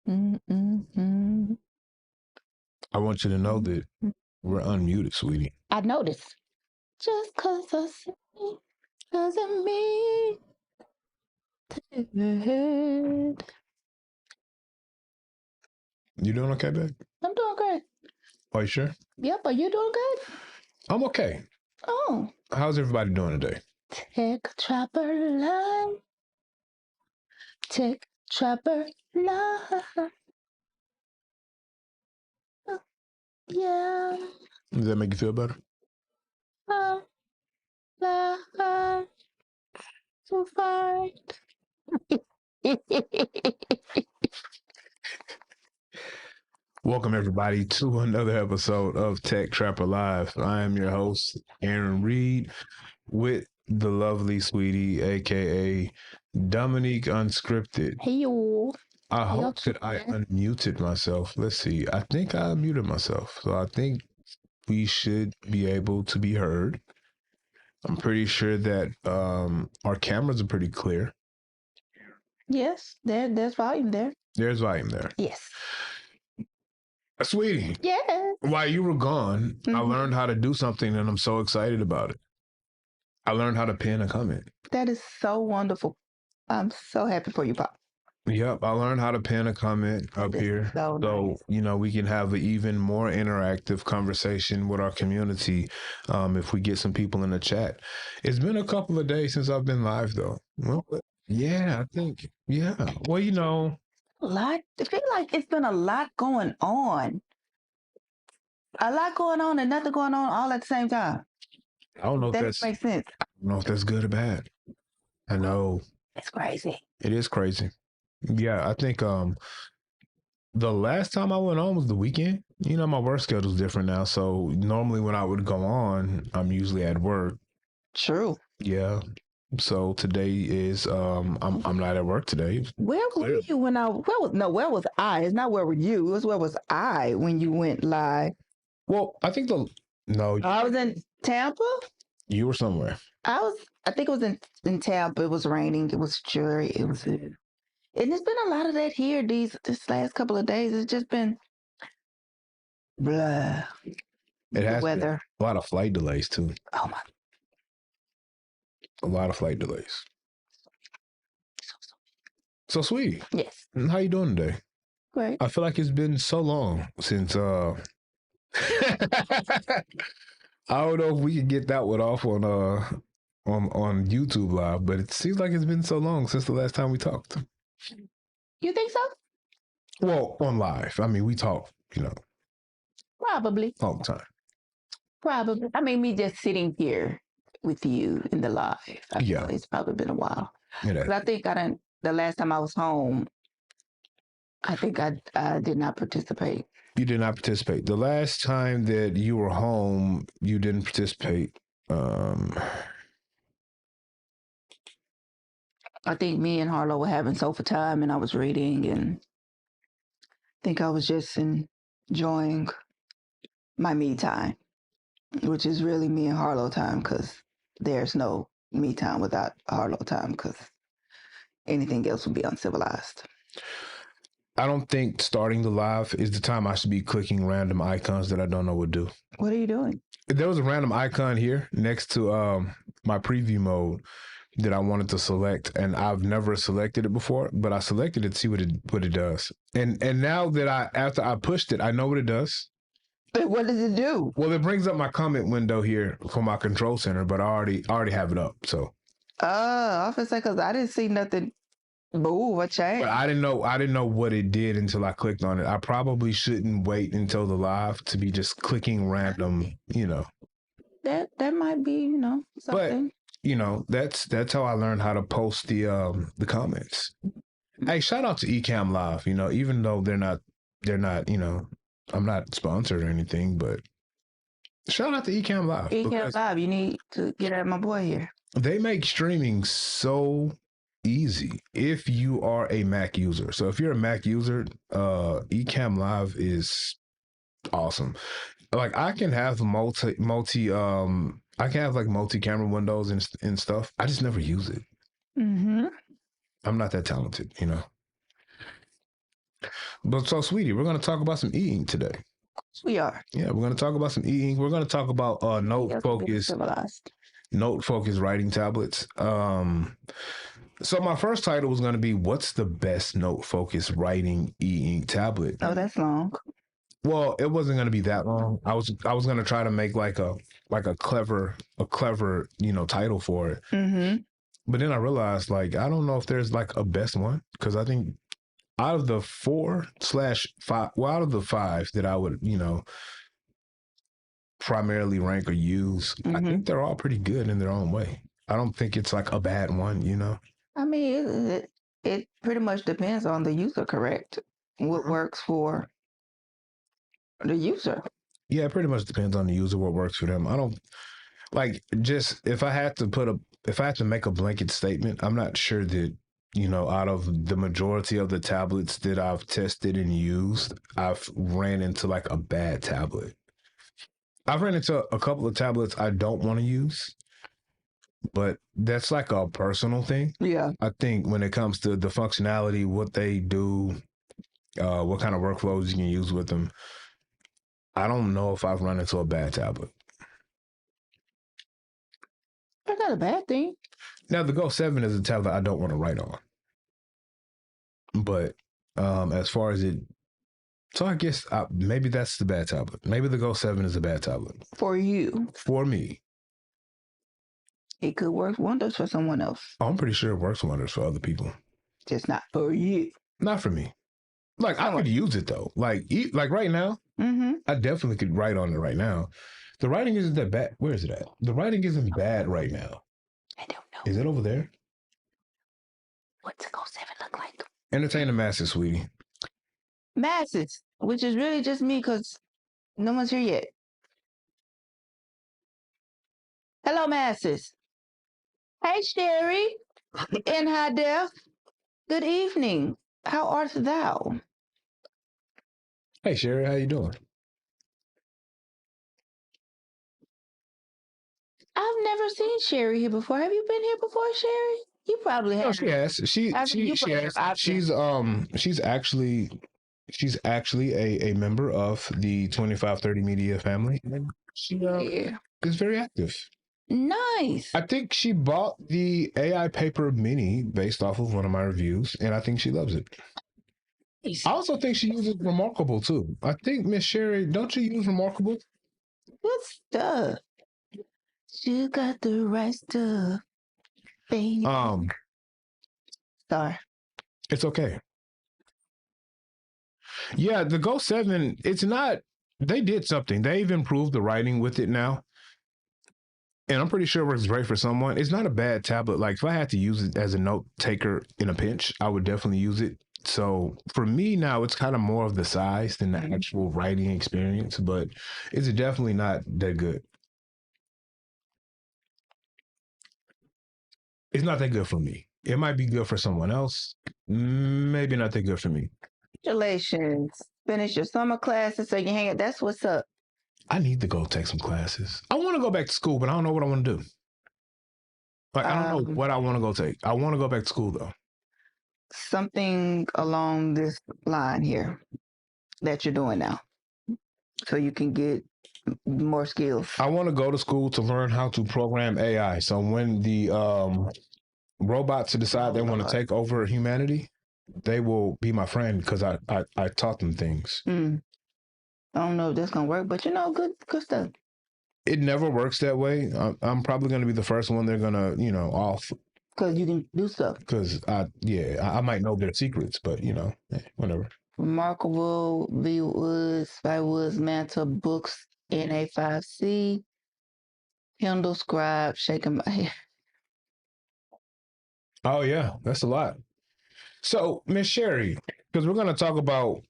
Mm-mm-mm. I want you to know that we're unmuted, sweetie. I noticed. Just 'cause I see doesn't mean that. You doing okay, babe? I'm doing great. Are you sure? Yep, are you doing good? I'm okay. Oh. How's everybody doing today? Tech Trapper Live. Tech Trapper Live. Yeah. Does that make you feel better? Live to find. Welcome, everybody, to another episode of Tech Trapper Live. I am your host, Aaron Reed, with the lovely sweetie, a.k.a. Dominique Unscripted. Hey, you. I Hey, hope that I unmuted myself. Let's see. I think I unmuted myself. So I think we should be able to be heard. I'm pretty sure that our cameras are pretty clear. Yes, there's volume there. There's volume there. Yes. Sweetie. Yes. While you were gone, I learned how to do something and I'm so excited about it. I learned how to pin a comment. That is so wonderful. I'm so happy for you, Pop. Yep, I learned how to pin a comment up here. So nice. You know, we can have an even more interactive conversation with our community if we get some people in the chat. It's been a couple of days since I've been live, though. Well, yeah, I think, yeah. Well, you know. A lot. I feel like it's been a lot going on. A lot going on and nothing going on all at the same time. I don't know if that that's makes sense. I don't know if that's good or bad. I know. It's crazy. It is crazy. Yeah, I think the last time I went on was the weekend. You know, my work schedule's different now. So normally when I would go on, I'm usually at work. True. Yeah. So today is I'm not at work today. Where were you when where was I? It's not where were you. It was where was I when you went live? Well, I think I was in Tampa. You were somewhere. I think it was in Tampa. It was raining. It was dreary. It was and it's been a lot of that here this last couple of days. It's just been blah. It has weather. A lot of flight delays too. Oh my. A lot of flight delays. So sweet. Yes. How you doing today? Great. I feel like it's been so long since I don't know if we can get that one off on YouTube Live, but it seems like it's been so long since the last time we talked. You think so? Well, on live. I mean, we talk, you know. Probably. All the time. Probably. I mean, me just sitting here with you in the live. Yeah. It's probably been a while. Yeah. I think the last time I was home, I think I did not participate. You did not participate. The last time that you were home, you didn't participate. I think me and Harlow were having sofa time and I was reading and I think I was just enjoying my me time, which is really me and Harlow time because there's no me time without Harlow time because anything else would be uncivilized. I don't think starting the live is the time I should be clicking random icons that I don't know what do. What are you doing? There was a random icon here next to my preview mode that I wanted to select, and I've never selected it before, but I selected it to see what it does. And now that after I pushed it, I know what it does. What does it do? Well, it brings up my comment window here for my control center, but I already have it up. So. I was say because I didn't see nothing move or change. But I didn't know what it did until I clicked on it. I probably shouldn't wait until the live to be just clicking random, you know. That might be, you know, something. But you know, that's how I learned how to post the comments. Hey, shout out to Encam Live. You know, even though they're not, you know, I'm not sponsored or anything, but shout out to Encam Live. Encam Live, you need to get at my boy here. They make streaming so easy if you are a Mac user. So if you're a Mac user, Encam Live is awesome. Like I can have I can have like multi-camera windows and stuff. I just never use it. Mm-hmm. I'm not that talented, you know. But so, sweetie, we're going to talk about some e-ink today. We are. Yeah, we're going to talk about some e-ink. We're going to talk about note focus writing tablets. So my first title was going to be, what's the best note focus writing e-ink tablet? Oh, that's long. Well, it wasn't going to be that long. I was going to try to make like a clever title for it. Mm-hmm. But then I realized, like, I don't know if there's like a best one, because I think out of the 4/5, well, out of the 5 that I would primarily rank or use, I think they're all pretty good in their own way. I don't think it's like a bad one, I mean, it pretty much depends on the user, correct? What works for the user. Yeah, it pretty much depends on the user, what works for them. I don't like, just if I had to make a blanket statement, I'm not sure that, out of the majority of the tablets that I've tested and used, I've ran into like a bad tablet. I've ran into a couple of tablets I don't want to use, but that's like a personal thing. Yeah. I think when it comes to the functionality, what they do, what kind of workflows you can use with them, I don't know if I've run into a bad tablet. That's not a bad thing. Now, the Go 7 is a tablet I don't want to write on. But as far as it, so I guess maybe that's the bad tablet. Maybe the Go 7 is a bad tablet. For you. For me. It could work wonders for someone else. I'm pretty sure it works wonders for other people. Just not for you. Not for me. Like, I could use it, though. Like right now, I definitely could write on it right now. The writing isn't that bad. Where is it at? The writing isn't bad right now. I don't know. Is it over there? What's the Go 7 look like? Entertain the masses, sweetie. Masses, which is really just me because no one's here yet. Hello, masses. Hey, Sherry. In high def. Good evening. How art thou? Hey, Sherry, how you doing? I've never seen Sherry here before. Have you been here before, Sherry? You probably have. No, she has. She has. She's actually a member of the 2530 Media family. And she is very active. Nice. I think she bought the AI Paper Mini based off of one of my reviews, and I think she loves it. Nice. I also think she uses Remarkable too. I think, Miss Sherry, don't you use Remarkable? Good stuff. You got the right stuff, baby. Sorry. It's okay. Yeah, the Go 7, it's not, they did something. They've improved the writing with it now. And I'm pretty sure it works great for someone. It's not a bad tablet. Like, if I had to use it as a note taker in a pinch, I would definitely use it. So for me now, it's kind of more of the size than the actual writing experience, but it's definitely not that good. It's not that good for me. It might be good for someone else. Maybe not that good for me. Congratulations. Finish your summer classes so you can hang it. That's what's up. I need to go take some classes. I want to go back to school, but I don't know what I want to do. Like, I don't know what I want to go take. I want to go back to school, though. Something along this line here that you're doing now, so you can get more skills. I want to go to school to learn how to program AI. So when the robots decide they want to take over humanity, they will be my friend because I taught them things. I don't know if that's gonna work, but good stuff. It never works that way. I'm probably going to be the first one they're gonna off. Because you can do stuff. Because I might know their secrets, but whatever. Remarkable, V Woods, Spy Woods, Manta, Books, NA5C, Kindle, Scribe, shaking my head. Oh yeah, that's a lot. So, Miss Sherry, because we're going to talk about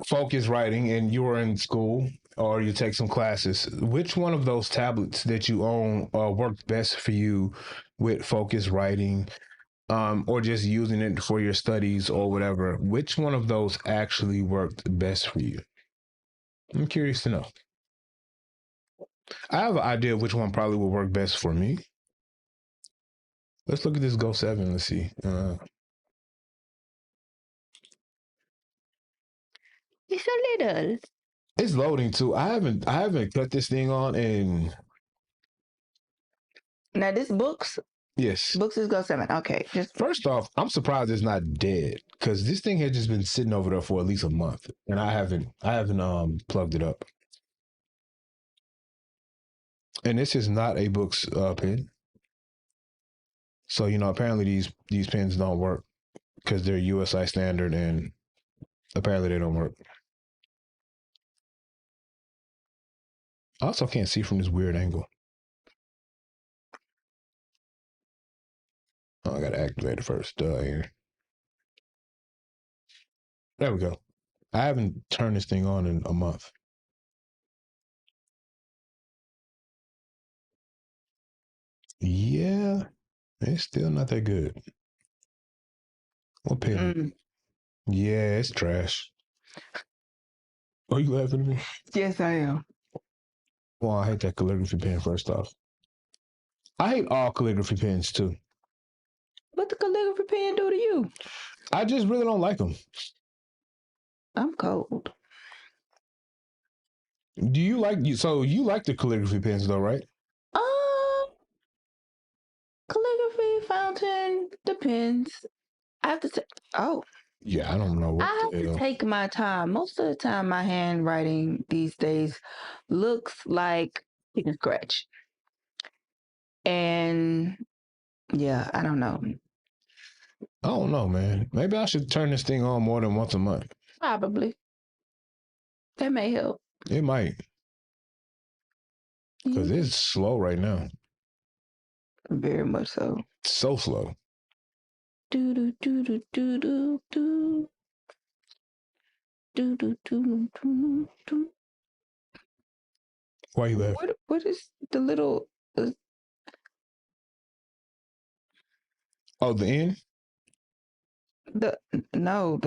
focus writing, and you were in school or you take some classes, which one of those tablets that you own worked best for you with focus writing, or just using it for your studies or whatever? Which one of those actually worked best for you? I'm curious to know. I have an idea of which one probably will work best for me. Let's look at this Go 7. Let's see. It's a little. It's loading too. I haven't cut this thing on, and Now this books. yes. Books is go 7. Okay, just First off, I'm surprised it's not dead because this thing had just been sitting over there for at least a month, and I haven't plugged it up. And this is not a Books pen, so apparently these pens don't work because they're USI standard, and apparently they don't work. I also can't see from this weird angle. Oh, I gotta activate it first. Here. There we go. I haven't turned this thing on in a month. Yeah, it's still not that good. What pen? Yeah, it's trash. Are you laughing at me? yes, I am. Well, I hate that calligraphy pen, first off. I hate all calligraphy pens, too. What the calligraphy pen do to you? I just really don't like them. I'm cold. Do you like... So you like the calligraphy pens, though, right? Calligraphy, fountain, depends. I have to Yeah, I don't know what I the have hell. to take my time. Most of the time, my handwriting these days looks like you can scratch. And yeah, I don't know. I don't know, man. Maybe I should turn this thing on more than once a month. Probably. That may help. It might. Because it's slow right now. Very much so. So slow. Do do do do do do do. Do do do do do. Why you laughing? What is the little Oh, the end? the little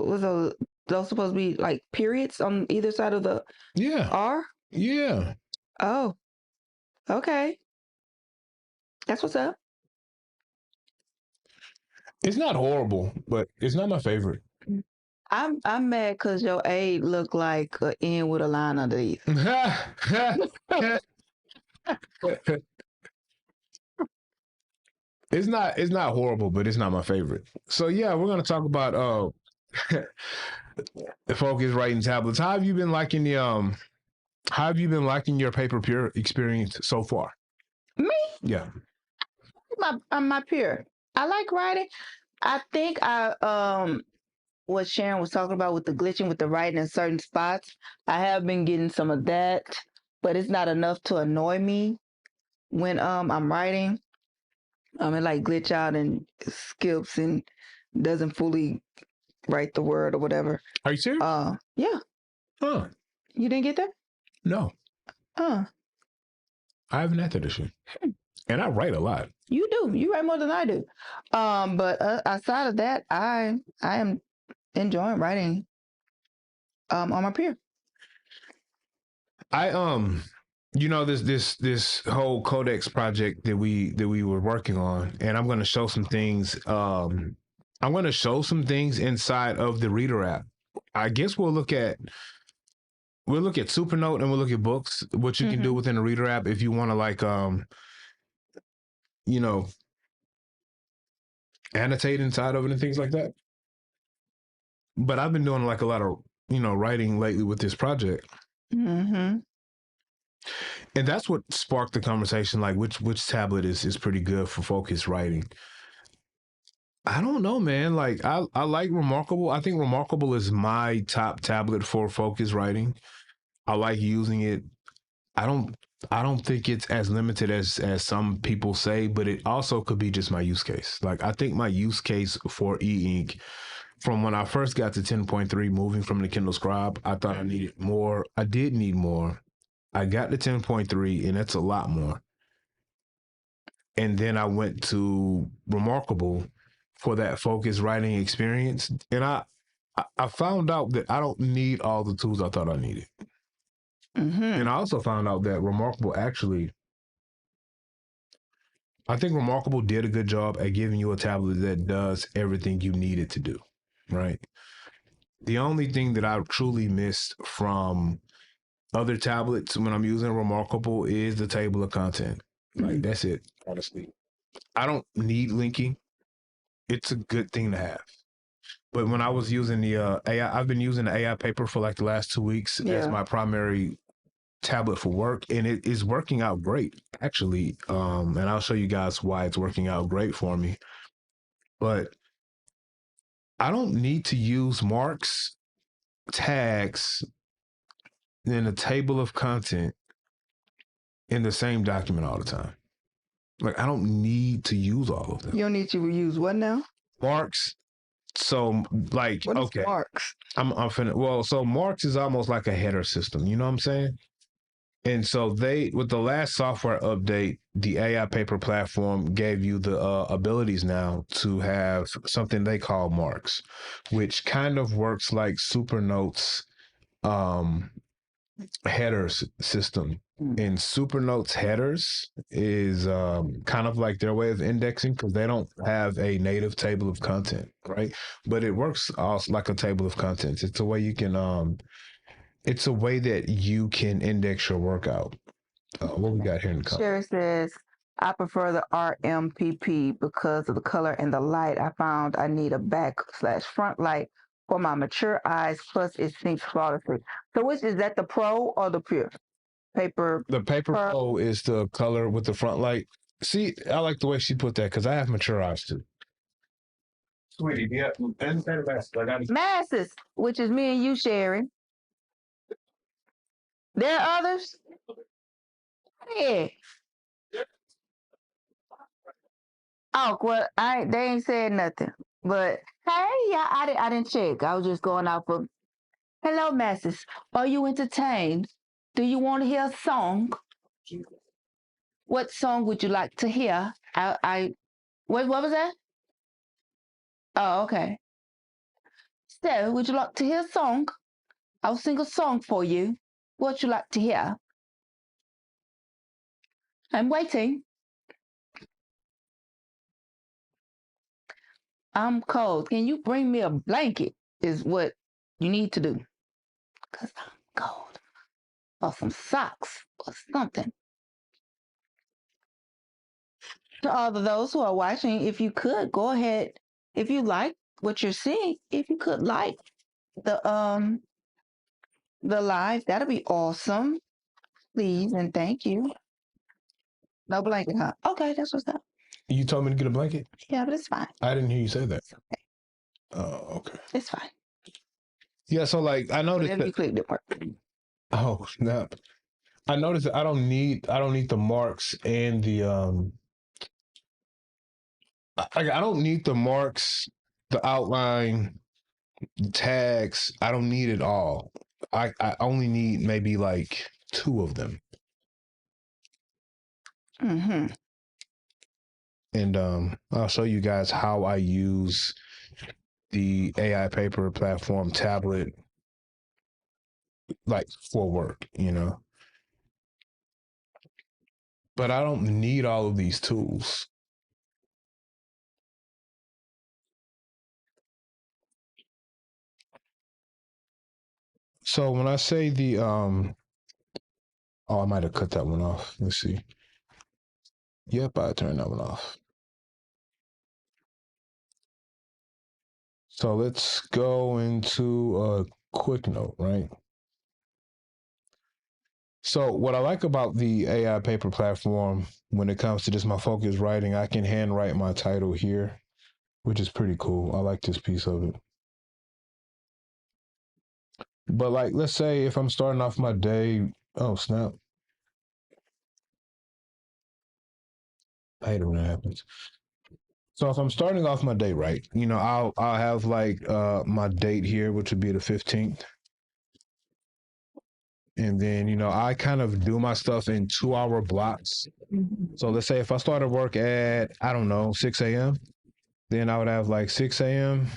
was those supposed to be like periods on either side of the Yeah. R? Yeah. Oh. Okay. That's what's up. It's not horrible, but it's not my favorite. I'm mad because your A looked like an N with a line underneath. It's not horrible, but it's not my favorite. So yeah, we're gonna talk about the focus writing tablets. How have you been liking your paper pure experience so far? Me? Yeah. My peer. I like writing. I think what Sharon was talking about with the glitching with the writing in certain spots. I have been getting some of that, but it's not enough to annoy me when I'm writing. It like glitch out and skips and doesn't fully write the word or whatever. Are you serious? Yeah. Huh. You didn't get that? No. I haven't had that issue. And I write a lot. You do. You write more than I do. But aside of that, I am enjoying writing on my peer. I this whole codex project that we were working on, and I'm going to show some things. I'm going to show some things inside of the Reader app. I guess we'll look at Supernote and we'll look at books. What you can do within the Reader app if you want to annotate inside of it and things like that. But I've been doing like a lot of writing lately with this project. Mm-hmm. And that's what sparked the conversation, like which tablet is pretty good for focused writing. I don't know, man. Like I like Remarkable. I think Remarkable is my top tablet for focused writing. I like using it. I don't think it's as limited as some people say, but it also could be just my use case. Like I think my use case for e-ink from when I first got to 10.3, moving from the Kindle Scribe, I thought I needed more. I did need more. I got to 10.3, and that's a lot more. And then I went to Remarkable for that focused writing experience. And I found out that I don't need all the tools I thought I needed. Mm-hmm. And I also found out that Remarkable I think Remarkable did a good job at giving you a tablet that does everything you need it to do, right? The only thing that I truly missed from other tablets when I'm using Remarkable is the table of content. Like that's it, honestly. I don't need linking. It's a good thing to have. But when I was using the AI, I've been using the AI paper for like the last 2 weeks as my primary tablet for work, and it is working out great, actually. And I'll show you guys why it's working out great for me. But I don't need to use marks, tags, and a table of content in the same document all the time. Like I don't need to use all of them. You don't need to use what now? Marks. So like What is okay. marks? I'm finna. Well, so marks is almost like a header system. You know what I'm saying? And so they, with the last software update, the AI paper platform gave you the abilities now to have something they call marks, which kind of works like Supernote's headers system. And Supernote's headers is kind of like their way of indexing because they don't have a native table of content, right? But it works also like a table of contents. It's a way you can it's a way that you can index your workout. What we got here in the comments? Sherry says, I prefer the RMPP because of the color and the light. I found I need a back/front light for my mature eyes, plus it syncs flawlessly. So which is that, the Pro or the Pure? Paper. The Paper Pro is the color with the front light. See, I like the way she put that because I have mature eyes too. Sweetie, yeah, and Masses, which is me and you, Sherry. There are others? Yeah. Oh, well, they ain't said nothing. But hey, yeah, I didn't check. I was just going off of, hello, masses. Are you entertained? Do you want to hear a song? What song would you like to hear? What was that? Oh, okay. So, would you like to hear a song? I'll sing a song for you. What would you like to hear? I'm waiting. I'm cold. Can you bring me a blanket? Is what you need to do. Because I'm cold. Or some socks or something. To all of those who are watching, if you could go ahead, if you like what you're seeing, if you could like the live, that'll be awesome. Please and thank you. No blanket, huh? Okay, that's what's up. You told me to get a blanket? Yeah, but it's fine. I didn't hear you say that. It's okay. Oh, okay. It's fine. Yeah, so like I noticed Whatever that. you clicked, it worked. Oh snap! I noticed that I don't need the marks and the I don't need the marks, the outline, the tags. I don't need it all. I only need maybe like 2 of them. Mm-hmm. And I'll show you guys how I use the AI paper platform tablet like for work, you know. But I don't need all of these tools. So when I say the oh, I might have cut that one off. Let's see. Yep, I turned that one off. So let's go into a quick note, right? So what I like about the AI paper platform when it comes to just my focus writing, I can handwrite my title here, which is pretty cool. I like this piece of it. But like, let's say if I'm starting off my day, oh snap. I hate it when that happens. So if I'm starting off my day right, you know, I'll have like my date here, which would be the 15th. And then, you know, I kind of do my stuff in 2-hour blocks. So let's say if I started work at, I don't know, 6 a.m., then I would have like 6 a.m.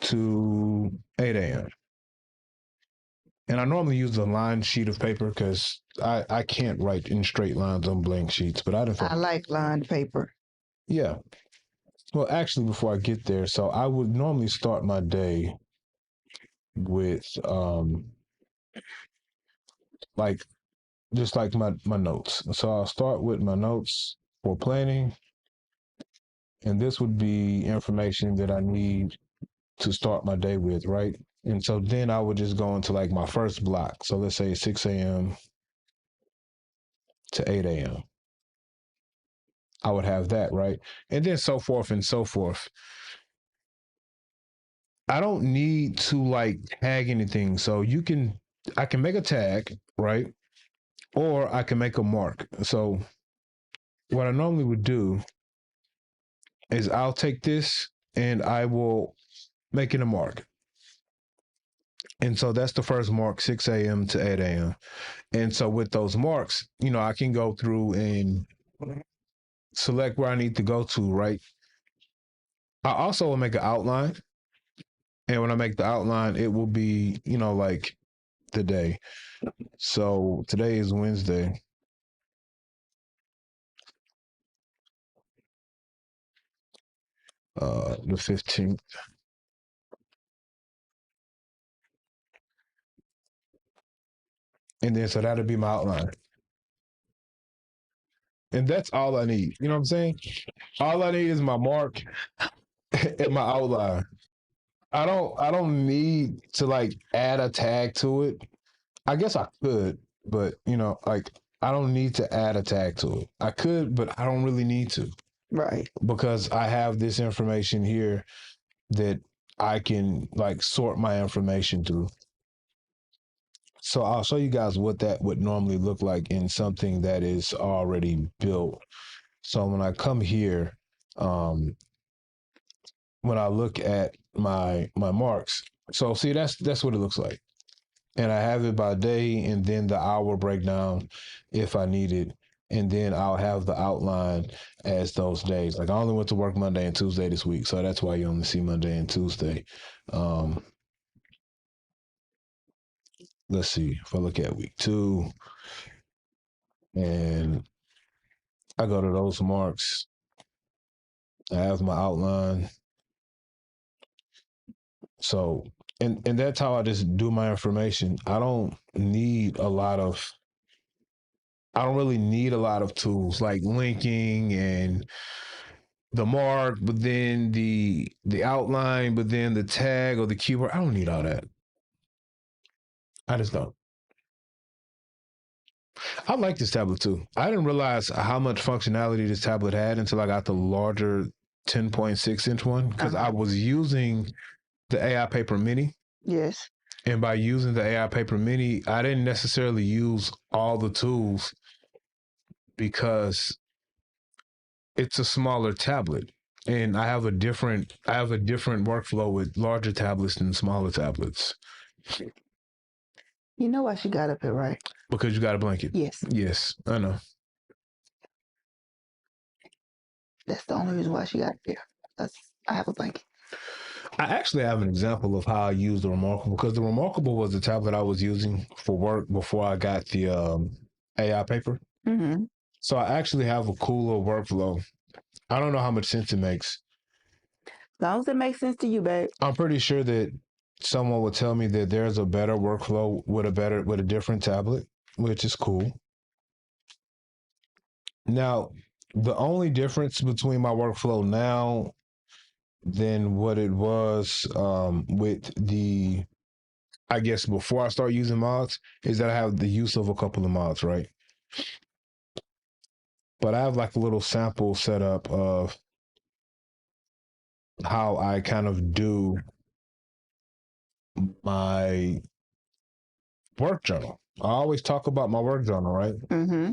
to 8 a.m. And I normally use a lined sheet of paper because I can't write in straight lines on blank sheets, but I like lined paper. Yeah. Well, actually, before I get there, so I would normally start my day with like just like my notes. So I'll start with my notes for planning, and this would be information that I need to start my day with, right? And so then I would just go into like my first block. So let's say 6 a.m. to 8 a.m. I would have that, right? And then so forth and so forth. I don't need to like tag anything. So I can make a tag, right? Or I can make a mark. So what I normally would do is I'll take this and I will make it a mark. And so that's the first mark, 6 a.m. to 8 a.m. And so with those marks, I can go through and select where I need to go to, right? I also will make an outline. And when I make the outline, it will be, like the day. So today is Wednesday. The 15th. And then so that'll be my outline. And that's all I need. You know what I'm saying? All I need is my mark and my outline. I don't need to like add a tag to it. I guess I could, but like I don't need to add a tag to it. I could, but I don't really need to. Right. Because I have this information here that I can like sort my information through. So I'll show you guys what that would normally look like in something that is already built. So when I come here, when I look at my marks, so see that's what it looks like. And I have it by day and then the hour breakdown if I need it. And then I'll have the outline as those days. Like I only went to work Monday and Tuesday this week. So that's why you only see Monday and Tuesday. Let's see, if I look at week 2 and I go to those marks, I have my outline. So, and that's how I just do my information. I don't really need a lot of tools like linking and the mark, but then the outline, but then the tag or the keyword. I don't need all that. I just don't. I like this tablet too. I didn't realize how much functionality this tablet had until I got the larger 10.6-inch one because I was using the AI Paper Mini. Yes. And by using the AI Paper Mini, I didn't necessarily use all the tools because it's a smaller tablet. And I have a different workflow with larger tablets than smaller tablets. You know why she got up here, right? Because you got a blanket. Yes. Yes, I know. That's the only reason why she got up here. I have a blanket. I actually have an example of how I use the Remarkable because the Remarkable was the tablet I was using for work before I got the AI paper. Mm-hmm. So I actually have a cool little workflow. I don't know how much sense it makes. As long as it makes sense to you, babe. I'm pretty sure that someone would tell me that there's a better workflow with a different tablet, which is cool. Now, the only difference between my workflow now than what it was with the, I guess, before I start using mods is that I have the use of a couple of mods, right? But I have like a little sample set up of how I kind of do my work journal. I always talk about my work journal, right? Mm-hmm.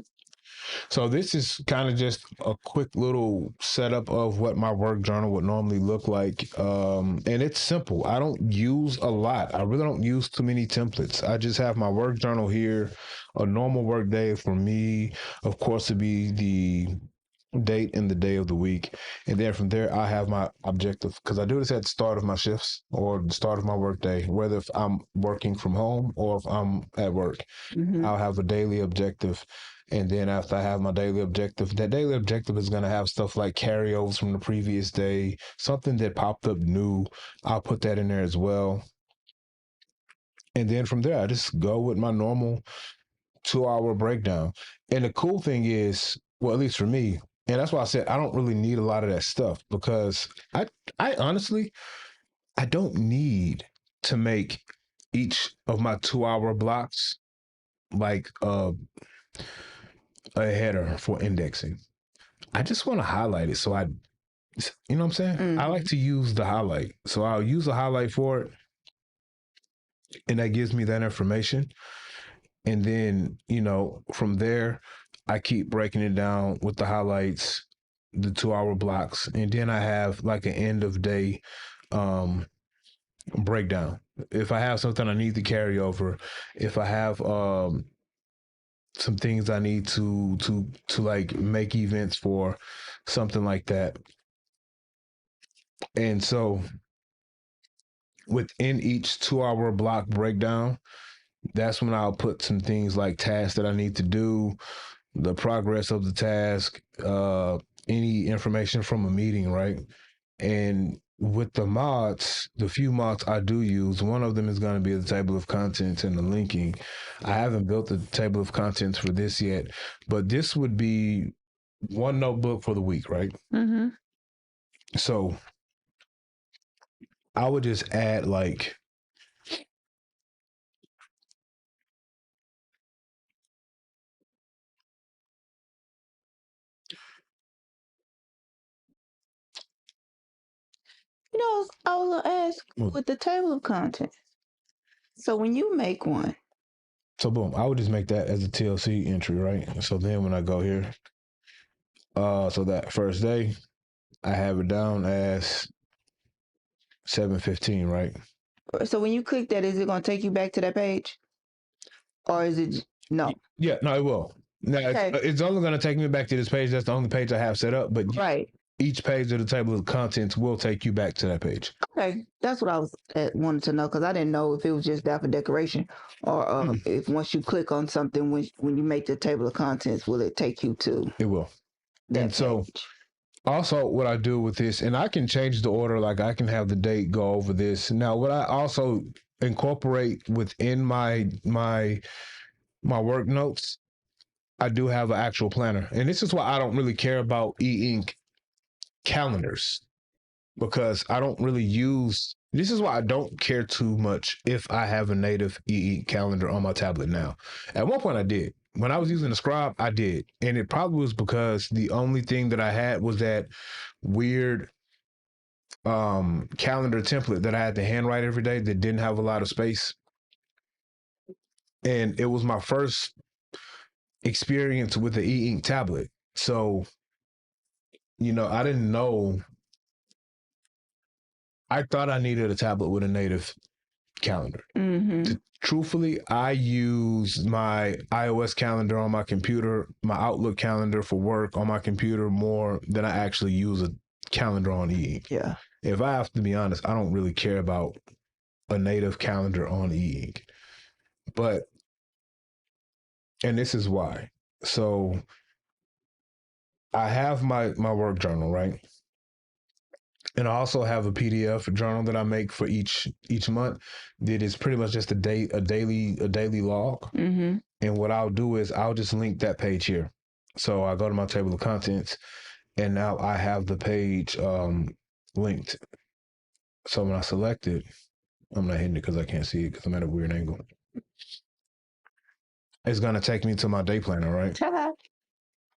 So this is kind of just a quick little setup of what my work journal would normally look like. And it's simple. I don't use a lot. I really don't use too many templates. I just have my work journal here. A normal work day for me, of course, to be the date and the day of the week. And then from there, I have my objective because I do this at the start of my shifts or the start of my work day, whether if I'm working from home or if I'm at work. Mm-hmm. I'll have a daily objective And then after I have my daily objective, that daily objective is going to have stuff like carryovers from the previous day, something that popped up new. I'll put that in there as well. And then from there, I just go with my normal 2 hour breakdown. And the cool thing is, well, at least for me, and that's why I said I don't really need a lot of that stuff, because I honestly, I don't need to make each of my 2 hour blocks like a header for indexing. I just want to highlight it. So you know what I'm saying? I like to use the highlight. So I'll use a highlight for it. And that gives me that information. And then, from there, I keep breaking it down with the highlights, the 2 hour blocks. And then I have like an end of day breakdown. If I have something I need to carry over, if I have some things I need to like make events for, something like that. And so within each 2 hour block breakdown, that's when I'll put some things like tasks that I need to do, the progress of the task, any information from a meeting, right? And with the mods, the few mods I do use, one of them is going to be the table of contents and the linking. I haven't built the table of contents for this yet, but this would be one notebook for the week, right? Mm-hmm. So I would just add like, I was gonna ask with the table of contents. So when you make one, so boom, I would just make that as a TLC entry, right? So then when I go here, so that first day, I have it down as 7:15, right? so when you click that, is it gonna take you back to that page, or is it no? Yeah, no, it will. Now Okay. it's only going to take me back to this page. That's the only page I have set up. But Right. each page of the table of contents will take you back to that page. Okay, that's what I was wanted to know, because I didn't know if it was just that for decoration, or if once you click on something, when you make the table of contents, will it take you to? It will. That And page. so also what I do with this, and I can change the order, like I can have the date go over this. Now, what I also incorporate within my work notes, I do have an actual planner. And this is why I don't really care about e-ink calendars, because I don't really use, this is why I don't care too much if I have a native e-ink calendar on my tablet now. At one point I did. When I was using the Scribe, I did. And it probably was because the only thing that I had was that weird calendar template that I had to handwrite every day that didn't have a lot of space. And it was my first experience with the e-ink tablet. So, I didn't know. I thought I needed a tablet with a native calendar. Mm-hmm. Truthfully, I use my iOS calendar on my computer, my Outlook calendar for work on my computer more than I actually use a calendar on e-ink. Yeah. If I have to be honest, I don't really care about a native calendar on e-ink. And this is why. So I have my work journal, right? And I also have a PDF journal that I make for each month that is pretty much just a daily log. Mm-hmm. And what I'll do is I'll just link that page here. So I go to my table of contents, and now I have the page linked. So when I select it, I'm not hitting it because I can't see it because I'm at a weird angle. It's going to take me to my day planner, right?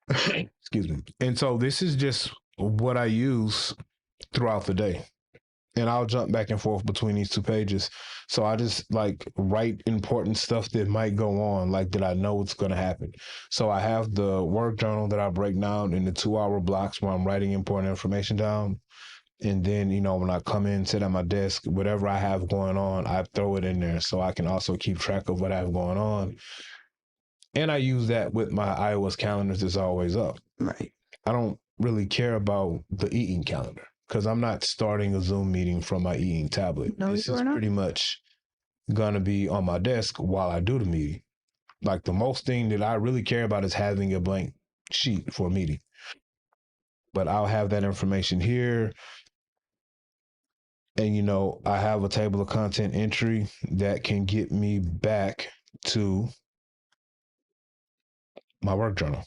Excuse me. And so this is just what I use throughout the day. And I'll jump back and forth between these two pages. So I just like write important stuff that might go on, like that I know it's going to happen. So I have the work journal that I break down in the 2 hour blocks where I'm writing important information down. And then, when I come in, sit at my desk, whatever I have going on, I throw it in there so I can also keep track of what I have going on. And I use that with my iOS calendars that's always up. Right. I don't really care about the e-ink calendar because I'm not starting a Zoom meeting from my e-ink tablet. No, this is pretty much going to be on my desk while I do the meeting. Like the most thing that I really care about is having a blank sheet for a meeting. But I'll have that information here. And, you know, I have a table of content entry that can get me back to my work journal.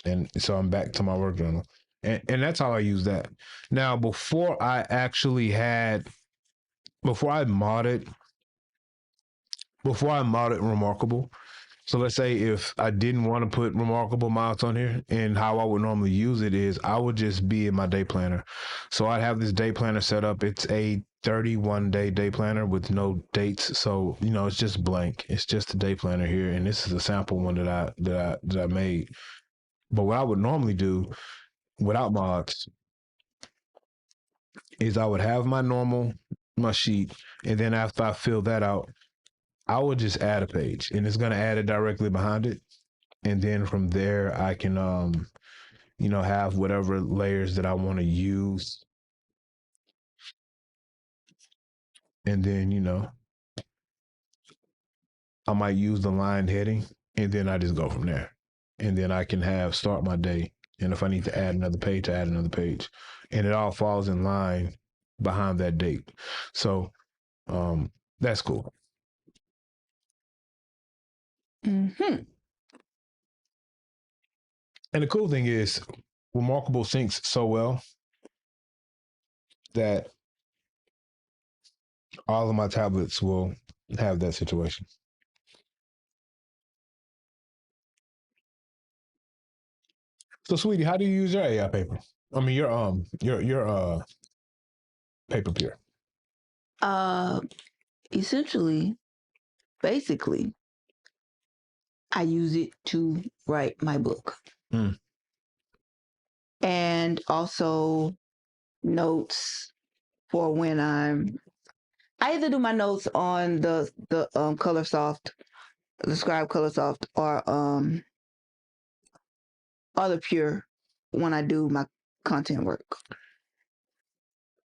And so I'm back to my work journal. And that's how I use that. Now, before I modded Remarkable, so let's say if I didn't want to put Remarkable mods on here, and how I would normally use it is I would just be in my day planner. So I'd have this day planner set up. It's a 31-day day planner with no dates. So, you know, it's just blank. It's just a day planner here. And this is a sample one that I made. But what I would normally do without mods is I would have my sheet, and then after I fill that out, I would just add a page, and it's going to add it directly behind it. And then from there, I can, you know, have whatever layers that I want to use. And then, you know, I might use the line heading, and then I just go from there. And then I can start my day. And if I need to add another page, I add another page. And it all falls in line behind that date. So that's cool. Mm-hmm. And the cool thing is, Remarkable syncs so well that all of my tablets will have that situation. So, sweetie, how do you use your AI paper? I mean, your paper peer. Essentially, basically, I use it to write my book. And also notes for when I either do my notes on the ColorSoft, the Scribe ColorSoft, or the Pure when I do my content work.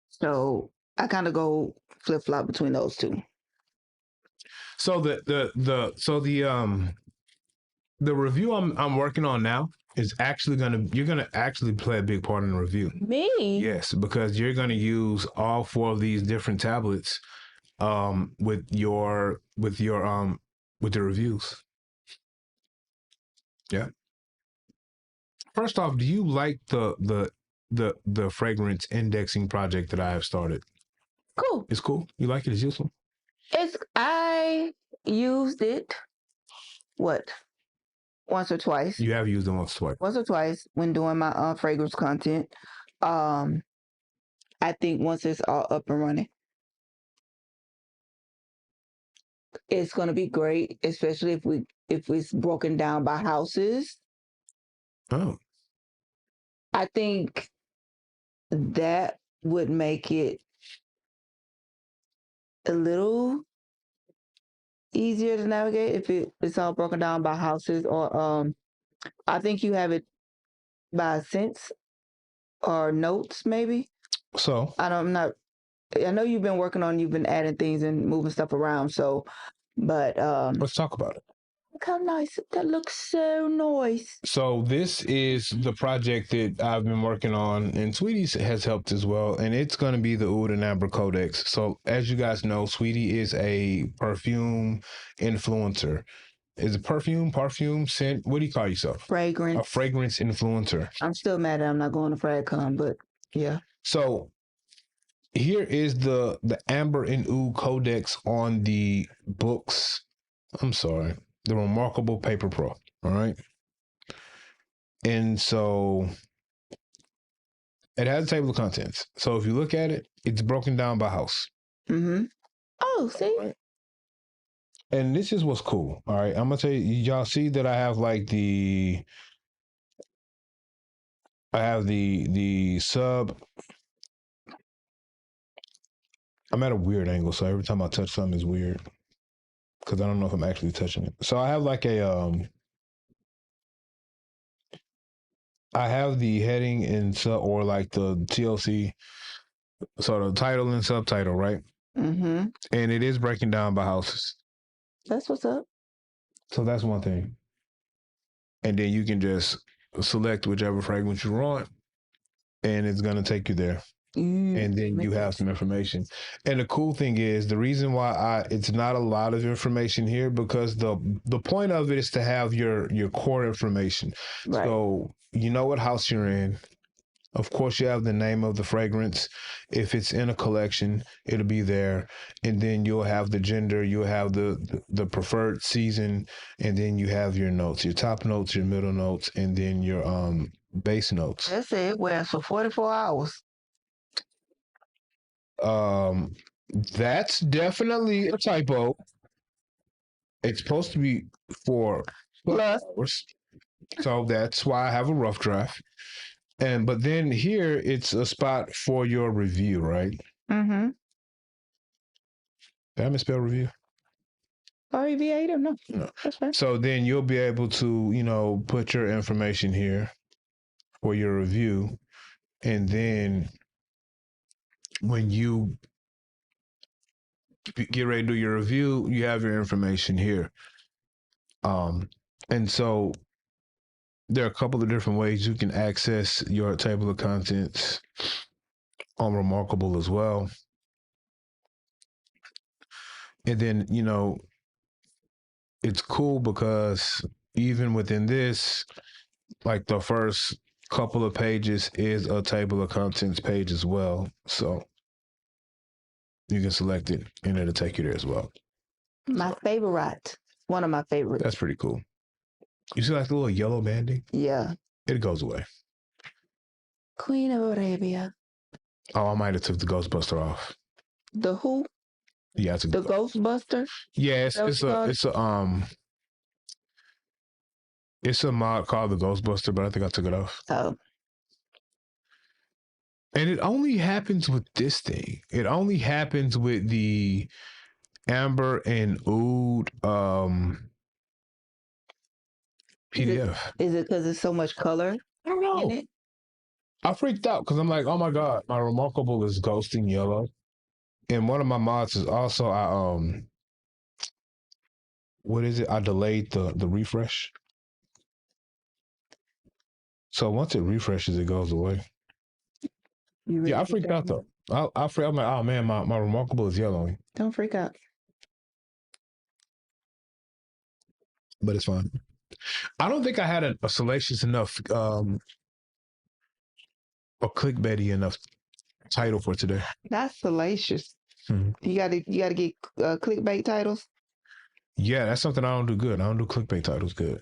So I kind of go flip flop between those two. So the review I'm working on now is actually you're gonna actually play a big part in the review. Me? Yes, because you're gonna use all 4 of these different tablets with your reviews. Yeah. First off, do you like the fragrance indexing project that I have started? Cool. It's cool. You like it? It's useful. I used it. What? Once or twice. You have used it once or twice. Once or twice when doing my fragrance content. I think once it's all up and running, it's gonna be great, especially if it's broken down by houses. Oh. I think that would make it a little easier to navigate if it's all broken down by houses, or I think you have it by scents or notes, maybe. So I know you've been adding things and moving stuff around. So, but let's talk about it. look how nice that looks. So nice. So this is the project that I've been working on, and Sweetie has helped as well, and it's going to be the Oud and Amber Codex. So as you guys know, Sweetie is a perfume influencer. Is it perfume, scent? What do you call yourself? Fragrance. A fragrance influencer. I'm still mad that I'm not going to FragCon, but yeah. So here is the Amber and Oud Codex on the books. I'm sorry, the Remarkable Paper Pro. All right. And so it has a table of contents. So if you look at it, it's broken down by house. Mm-hmm. Oh, see? Right. And this is what's cool. All right. I'm going to tell you, y'all see that I have like the sub. I'm at a weird angle. So every time I touch something is weird because I don't know if I'm actually touching it. So I have like I have the heading and or like the TLC, so the title and subtitle, right? Mm-hmm. And it is breaking down by houses. That's what's up. So that's one thing. And then you can just select whichever fragrance you want, and it's going to take you there. And then you have some information. And the cool thing is, the reason why it's not a lot of information here, because the point of it is to have your core information. Right. So you know what house you're in. Of course, you have the name of the fragrance. If it's in a collection, it'll be there. And then you'll have the gender, you'll have the preferred season, and then you have your notes, your top notes, your middle notes, and then your base notes. That's it. It wears for 44 hours. That's definitely a typo. It's supposed to be for Plus hours. So that's why I have a rough draft. But then here it's a spot for your review, right? Mm-hmm. Did I misspell review? REVA? No. That's fine. So then you'll be able to, put your information here for your review. And then when you get ready to do your review, you have your information here. And so there are a couple of different ways you can access your table of contents on Remarkable as well. And then, it's cool because even within this, like the first couple of pages is a table of contents page as well. So you can select it and it'll take you there as well. My favorite. One of my favorites. That's pretty cool. You see like the little yellow banding? Yeah. It goes away. Queen of Arabia. Oh, I might have took the Ghostbuster off. The who? Yeah, the Ghostbuster. Yeah, it's a mod called the Ghostbuster, but I think I took it off. Oh. And it only happens with this thing. It only happens with the Amber and Oud PDF. Is it because there's so much color? I don't know. In it? I freaked out because I'm like, oh my God, my Remarkable is ghosting yellow. And one of my mods is also I delayed the refresh. So once it refreshes, it goes away. Yeah, I freaked out though. I'm like, oh man, my Remarkable is yellowing. Don't freak out. But it's fine. I don't think I had a salacious enough or clickbaity enough title for today. That's salacious. Mm-hmm. You gotta get clickbait titles. Yeah, that's something I don't do good. I don't do clickbait titles good.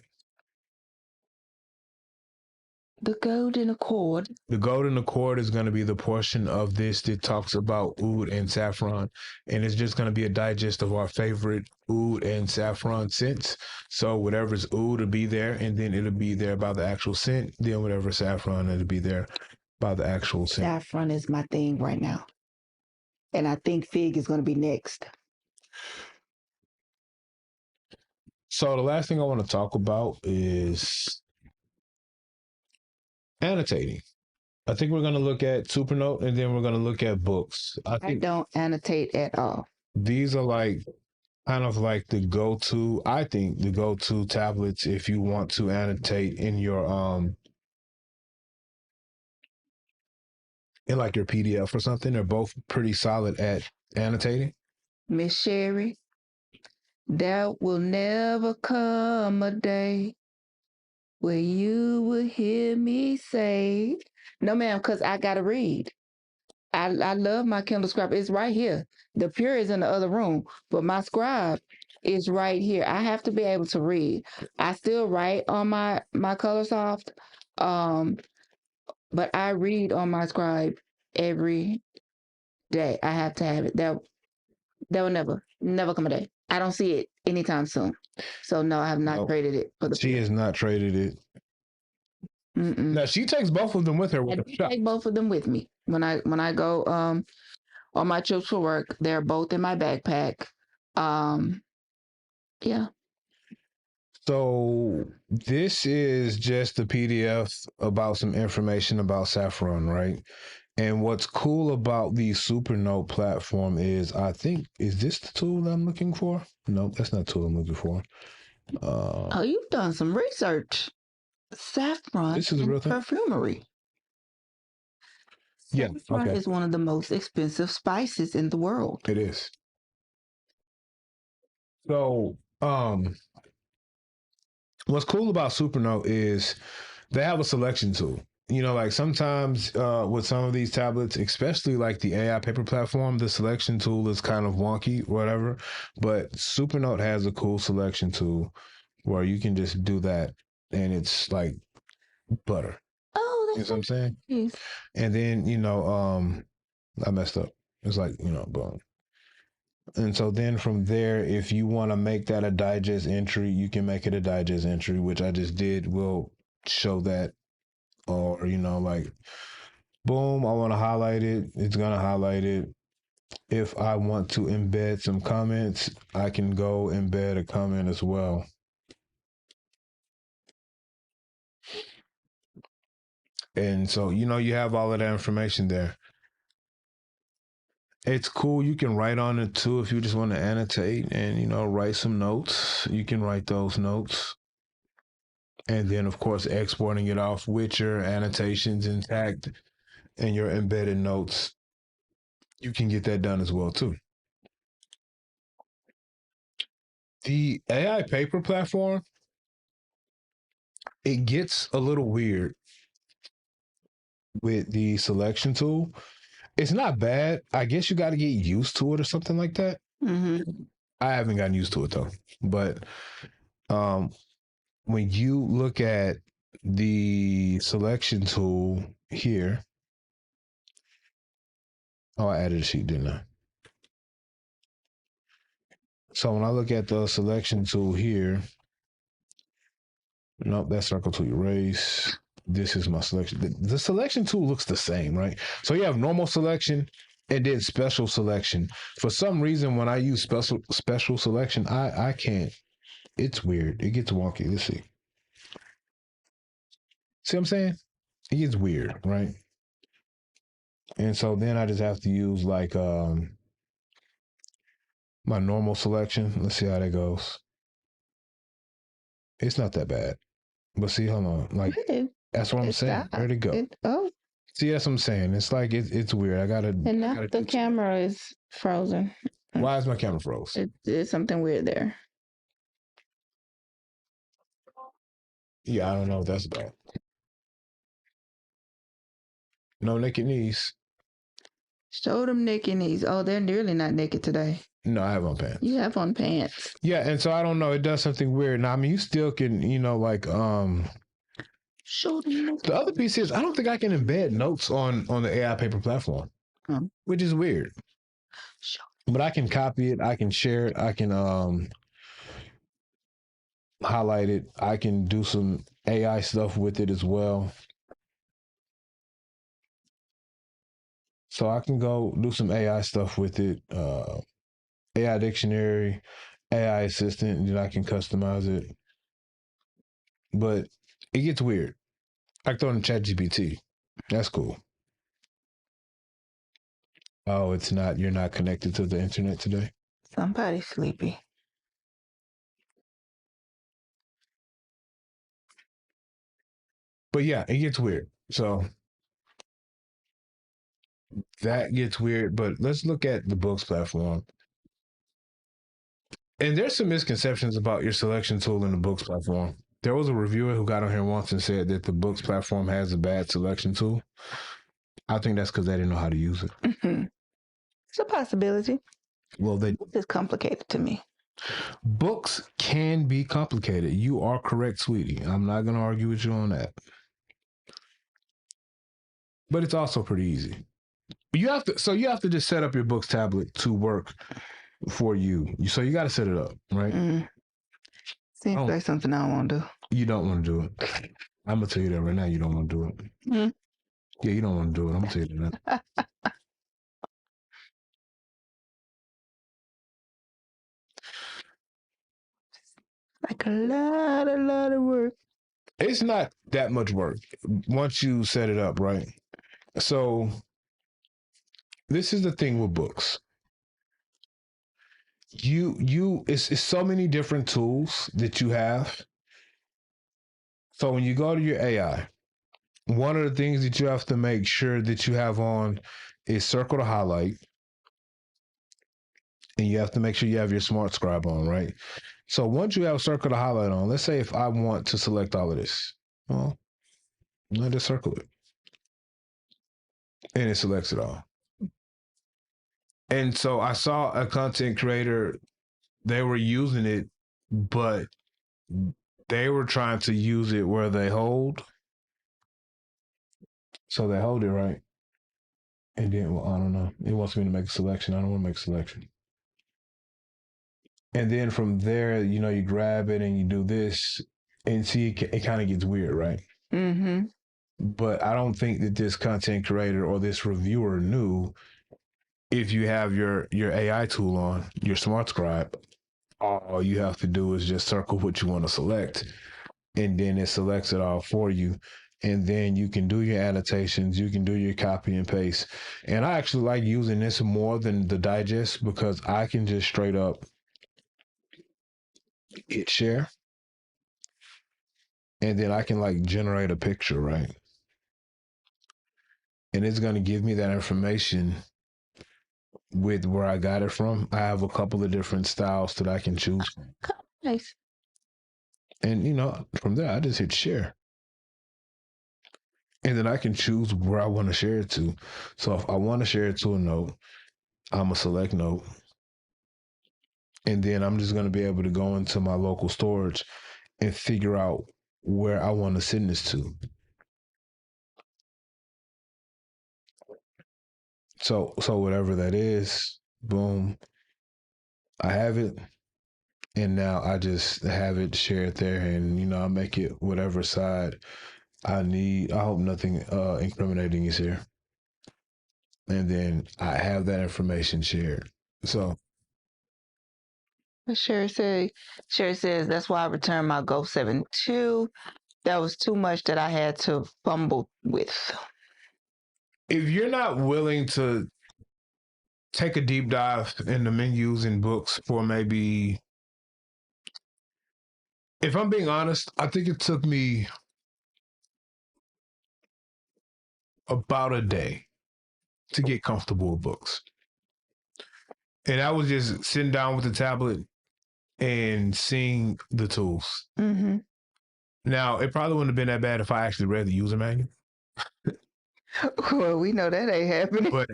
The Golden Accord. The Golden Accord is going to be the portion of this that talks about oud and saffron. And it's just going to be a digest of our favorite oud and saffron scents. So whatever's oud will be there, and then it'll be there by the actual scent. Then whatever saffron, it'll be there by the actual scent. Saffron is my thing right now. And I think fig is going to be next. So the last thing I want to talk about is annotating. I think we're going to look at Supernote, and then we're going to look at books. I don't annotate at all. These are kind of like the go-to tablets if you want to annotate in your in like your PDF or something. They're both pretty solid at annotating. Miss Sherry, there will never come a day where you will hear me say, no ma'am, because I gotta read. I love my Kindle Scribe. It's right here. The Pure is in the other room, but my Scribe is right here. I have to be able to read. I still write on my Colorsoft, but I read on my Scribe every day. I have to have it. That will never come a day. I don't see it anytime soon. So no, I have not traded it for the. She has not traded it. Mm-mm. Now she takes both of them with her. I take both of them with me when I go on my trips for work. They're both in my backpack. Yeah. So this is just a PDF about some information about saffron, right? And what's cool about the Supernote platform is, is this the tool that I'm looking for? No, that's not the tool I'm looking for. Oh, you've done some research. Saffron This is a in real thing. perfumery. Yeah, Saffron okay. is one of the most expensive spices in the world. It is. So, what's cool about Supernote is they have a selection tool. You know, like sometimes with some of these tablets, especially like the AI paper platform, the selection tool is kind of wonky, whatever. But Supernote has a cool selection tool where you can just do that and it's like butter. Oh, You know that's what I'm saying? nice. And then, I messed up. It's like, boom. And so then from there, if you want to make that a digest entry, you can make it a digest entry, which I just did. We'll show that. Or, like, boom, I want to highlight it. It's going to highlight it. If I want to embed some comments, I can go embed a comment as well. And so, you have all of that information there. It's cool. You can write on it too if you just want to annotate and, write some notes. You can write those notes. And then, of course, exporting it off with your annotations intact and your embedded notes. You can get that done as well too. The AI paper platform, it gets a little weird with the selection tool. It's not bad. I guess you got to get used to it or something like that. Mm-hmm. I haven't gotten used to it though. But when you look at the selection tool here, I added a sheet, didn't I? So when I look at the selection tool here, nope, that circle to erase. This is my selection. The selection tool looks the same, right? So you have normal selection and then special selection. For some reason, when I use special selection, I can't. It's weird. It gets wonky. Let's see. See what I'm saying? It gets weird, right? And so then I just have to use like my normal selection. Let's see how that goes. It's not that bad. But see, hold on. Like that's what I'm saying. Where'd it go? See, that's what I'm saying. It's like it's weird. I gotta. And now the camera is frozen. Why is my camera froze? There's something weird there. Yeah, I don't know what that's about. No naked knees. Show them naked knees. Oh, they're really not naked today. No, I have on pants. You have on pants. Yeah, and so I don't know. It does something weird. Now, I mean, you still can, like Show them. The other piece is I don't think I can embed notes on the AI paper platform, which is weird. But I can copy it. I can share it. I can highlight it. I can do some AI stuff with it as well. So I can go do some AI stuff with it. AI dictionary, AI assistant, and then I can customize it. But it gets weird. I throw in ChatGPT. That's cool. Oh, it's not. You're not connected to the internet today? Somebody's sleepy. But yeah, it gets weird. So that gets weird. But let's look at the books platform. And there's some misconceptions about your selection tool in the books platform. There was a reviewer who got on here once and said that the books platform has a bad selection tool. I think that's because they didn't know how to use it. Mm-hmm. It's a possibility. Well, it's complicated to me. Books can be complicated. You are correct, sweetie. I'm not going to argue with you on that. But it's also pretty easy. You have to just set up your books tablet to work for you. So you got to set it up, right? Seems like something I don't want to do. You don't want to do it. I'm gonna tell you that right now. You don't want to do it. Yeah, you don't want to do it. I'm gonna tell you that. Like a lot of work. It's not that much work once you set it up, right? So this is the thing with books. it's so many different tools that you have. So when you go to your AI, one of the things that you have to make sure that you have on is circle to highlight, and you have to make sure you have your smart scribe on, right? So once you have circle to highlight on, let's say if I want to select all of this, well, I just circle it, and it selects it all. And so I saw a content creator, they were using it, but they were trying to use it where they hold. So they hold it right. And then, well, I don't know. It wants me to make a selection. I don't want to make a selection. And then from there, you grab it and you do this, and see, it kind of gets weird, right? Mm-hmm. But I don't think that this content creator or this reviewer knew, if you have your AI tool on, your smart scribe, all you have to do is just circle what you want to select, and then it selects it all for you. And then you can do your annotations, you can do your copy and paste. And I actually like using this more than the digest, because I can just straight up hit share, and then I can like generate a picture, right? And it's going to give me that information with where I got it from. I have a couple of different styles that I can choose from. Nice. And, from there, I just hit share. And then I can choose where I want to share it to. So if I want to share it to a note, I'm going to select note. And then I'm just going to be able to go into my local storage and figure out where I want to send this to. So whatever that is, boom, I have it. And now I just have it shared there, and I make it whatever side I need. I hope nothing incriminating is here. And then I have that information shared. So Sherry says that's why I returned my Go 7 II. That was too much that I had to fumble with. if you're not willing to take a deep dive in the menus and books for maybe, if I'm being honest, I think it took me about a day to get comfortable with books. And I was just sitting down with the tablet and seeing the tools. Mm-hmm. Now, it probably wouldn't have been that bad if I actually read the user manual. Well, we know that ain't happening. But,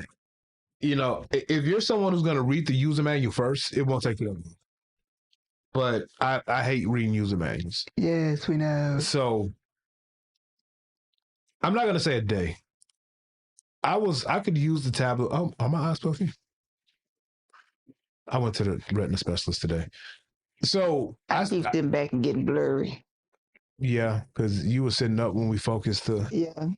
if you're someone who's going to read the user manual first, it won't take you long. But I hate reading user manuals. Yes, we know. So I'm not going to say a day. I could use the tablet. Oh, are my eyes puffy? I went to the retina specialist today. So I keep them back and getting blurry. Yeah, because you were sitting up when we focused the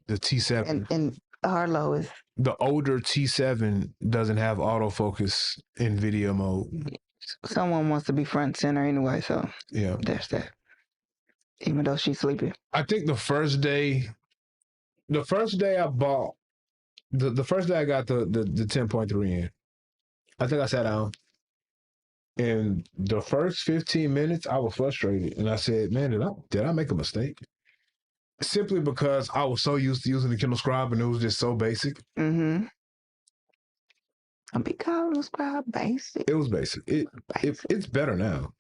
T7. And Harlow is, the older T7 doesn't have autofocus in video mode. Someone wants to be front center anyway, so yeah, there's that. Even though she's sleeping. I think the first day I bought, the first day I got the 10.3 in, I think I sat down. And the first 15 minutes, I was frustrated. And I said, man, did I make a mistake? Simply because I was so used to using the Kindle Scribe, and it was just so basic. Mm-hmm. I'll be calling the Scribe basic. It was basic. It's better now.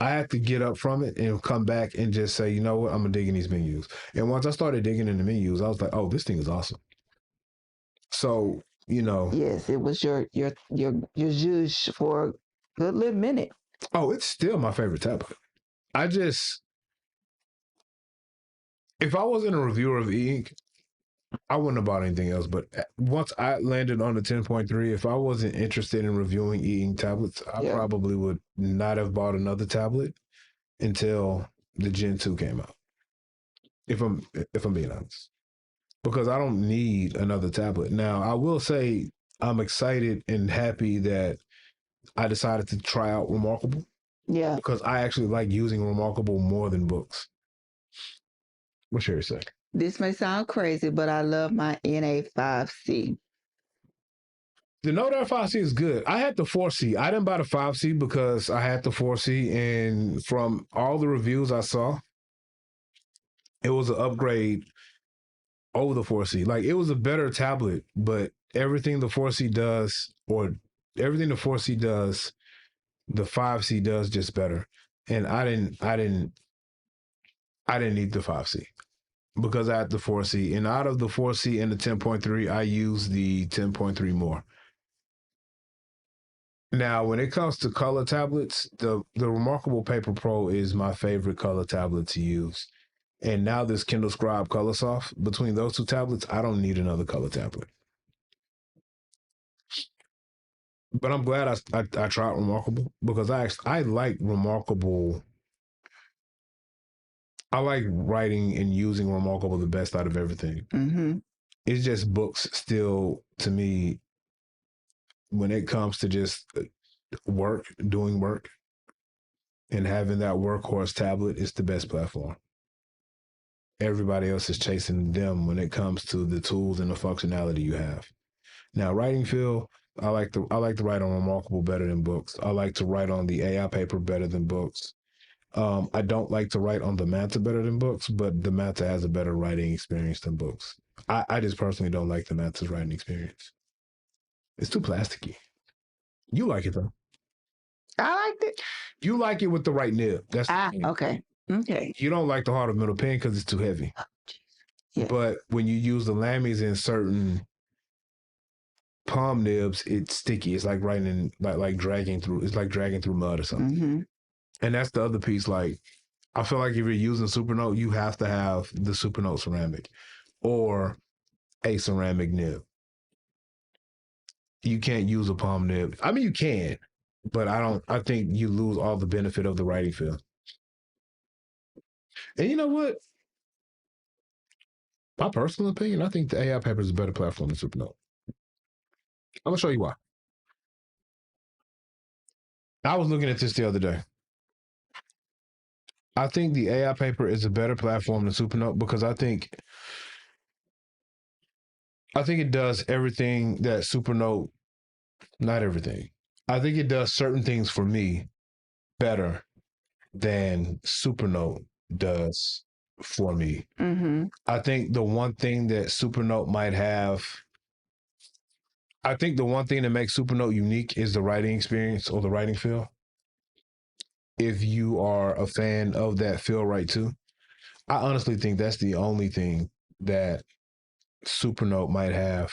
I had to get up from it and come back and just say, you know what, I'm gonna dig in these menus. And once I started digging in the menus, I was like, oh, this thing is awesome. So, yes, it was your zhuzh for a good little minute. Oh, it's still my favorite tablet. If I wasn't a reviewer of eink, I wouldn't have bought anything else. But once I landed on the 10.3, if I wasn't interested in reviewing eink tablets, I probably would not have bought another tablet until the Gen 2 came out. If I'm being honest. Because I don't need another tablet. Now, I will say I'm excited and happy that I decided to try out Remarkable. Yeah. Because I actually like using Remarkable more than books. What's yours say? This may sound crazy, but I love my NA5C. The Note Air 5C is good. I had the 4C. I didn't buy the 5C because I had the 4C, and from all the reviews I saw, it was an upgrade over the 4C. Like it was a better tablet, but everything the 4C does, or everything the 4C does, the 5C does just better. And I didn't need the 5C because I had the 4C. And out of the 4C and the 10.3, I use the 10.3 more. Now, when it comes to color tablets, the Remarkable Paper Pro is my favorite color tablet to use. And now this Kindle Scribe Color Soft, between those two tablets, I don't need another color tablet. But I'm glad I tried Remarkable because I like Remarkable. I like writing and using Remarkable the best out of everything. Mm-hmm. It's just books still, to me, when it comes to just doing work, and having that workhorse tablet is the best platform. Everybody else is chasing them when it comes to the tools and the functionality you have. Now, writing field, I like to write on Remarkable better than books. I like to write on the AI paper better than books. I don't like to write on the Manta better than books, but the Manta has a better writing experience than books. I just personally don't like the Manta's writing experience. It's too plasticky. You like it though. I liked it. You like it with the right nib. That's okay. Okay. You don't like the harder middle pen because it's too heavy. Oh, yeah. But when you use the Lammies in certain palm nibs, it's sticky. It's like writing in, like dragging through. It's like dragging through mud or something. Mm-hmm. And that's the other piece. Like, I feel like if you're using Supernote, you have to have the Supernote ceramic or a ceramic nib. You can't use a palm nib. I mean, you can, but I think you lose all the benefit of the writing feel. And you know what? My personal opinion, I think the AI paper is a better platform than Supernote. I'm gonna show you why. I was looking at this the other day. I think the AI paper is a better platform than Supernote because I think it does everything that Supernote, not everything. I think it does certain things for me better than Supernote does for me. Mm-hmm. I think the one thing that Supernote might have, I think the one thing that makes Supernote unique is the writing experience or the writing feel. If you are a fan of that feel right too, I honestly think that's the only thing that Supernote might have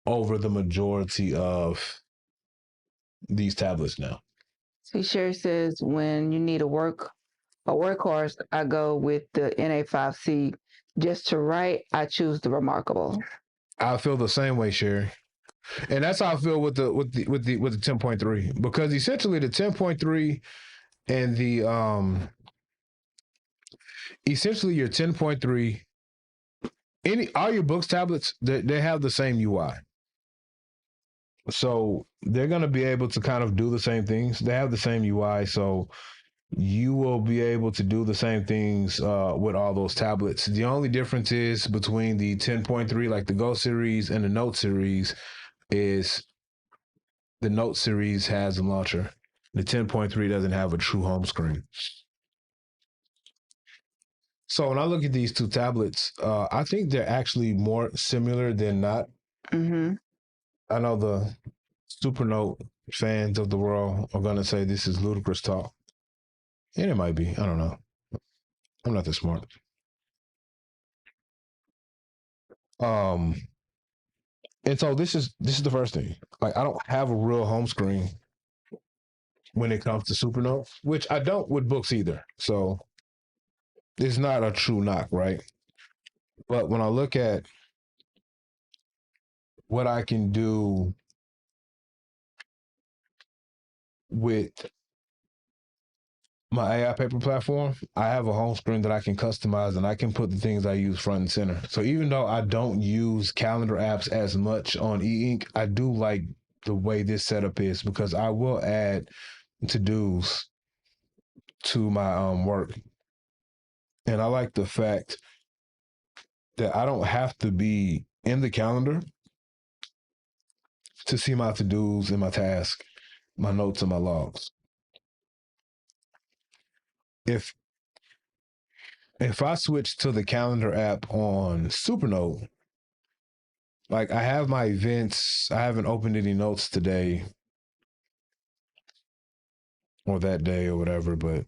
over the majority of these tablets now. He sure says when you need a workhorse, I go with the NA5C. Just to write, I choose the Remarkable. I feel the same way, Sherry. And that's how I feel with the 10.3, because essentially the 10.3 and the essentially your 10.3, all your books tablets, they have the same UI. So they're going to be able to kind of do the same things. They have the same UI, so you will be able to do the same things with all those tablets. The only difference is between the 10.3, like the Go series, and the Note series, is the Note series has a launcher. The 10.3 doesn't have a true home screen. So when I look at these two tablets, I think they're actually more similar than not. Mm-hmm. I know the Supernote fans of the world are going to say this is ludicrous talk. And it might be. I don't know. I'm not that smart. And so this is the first thing. Like, I don't have a real home screen when it comes to Supernote, which I don't with books either. So it's not a true knock, right? But when I look at what I can do with my AI paper platform, I have a home screen that I can customize, and I can put the things I use front and center. So even though I don't use calendar apps as much on eink, I do like the way this setup is, because I will add to-dos to my work. And I like the fact that I don't have to be in the calendar to see my to-dos and my tasks, my notes and my logs. If I switch to the calendar app on Supernote, like I have my events, I haven't opened any notes today or that day or whatever, but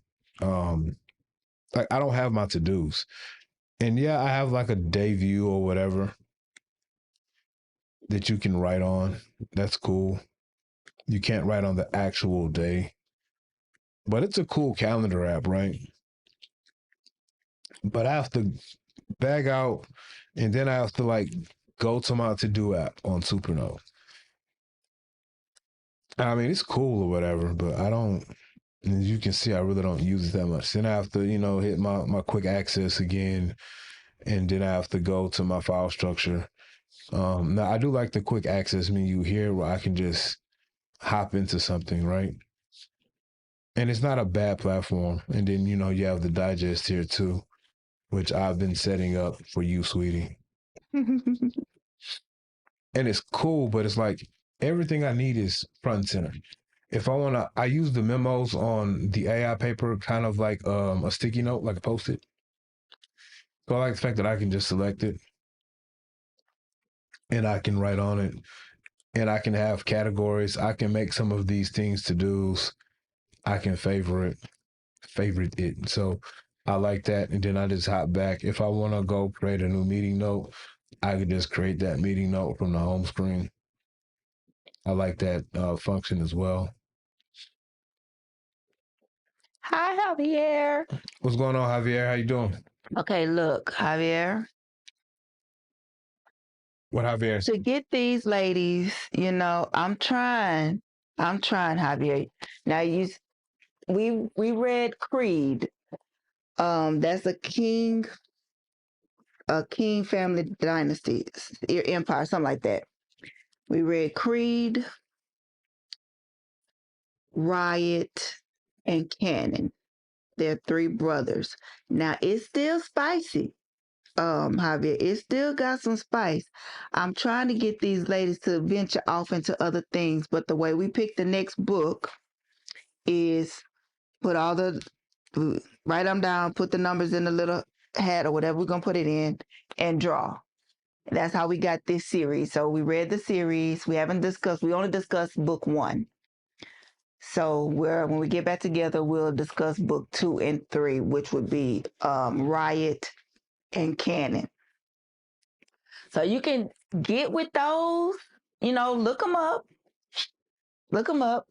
like I don't have my to-dos. And yeah, I have like a day view or whatever that you can write on. That's cool. You can't write on the actual day. But it's a cool calendar app, right? But I have to bag out and then I have to like go to my to-do app on Supernote. I mean, it's cool or whatever, but I don't, as you can see, I really don't use it that much. Then I have to, hit my quick access again, and then I have to go to my file structure. Now, I do like the quick access menu here where I can just hop into something, right? And it's not a bad platform. And then, you have the digest here too, which I've been setting up for you, sweetie. And it's cool, but it's like everything I need is front and center. If I want to, I use the memos on the AI paper kind of like a sticky note, like a Post-it. So I like the fact that I can just select it and I can write on it and I can have categories. I can make some of these things to-dos. I can favorite it. So I like that. And then I just hop back. If I want to go create a new meeting note, I can just create that meeting note from the home screen. I like that function as well. Hi, Javier. What's going on, Javier? How you doing? Okay, look, Javier. What, Javier? To get these ladies, I'm trying, Javier. Now we read Creed. That's a king family dynasty, empire, something like that. We read Creed, Riot, and Cannon. They're three brothers. Now it's still spicy. Javier, it still got some spice. I'm trying to get these ladies to venture off into other things, but the way we pick the next book is put write them down, put the numbers in the little hat or whatever we're gonna put it in, and draw. That's how we got this series. So we read the series. We only discussed book 1. So when we get back together, we'll discuss book 2 and 3, which would be Riot and Cannon. So you can get with those, look them up. Look them up.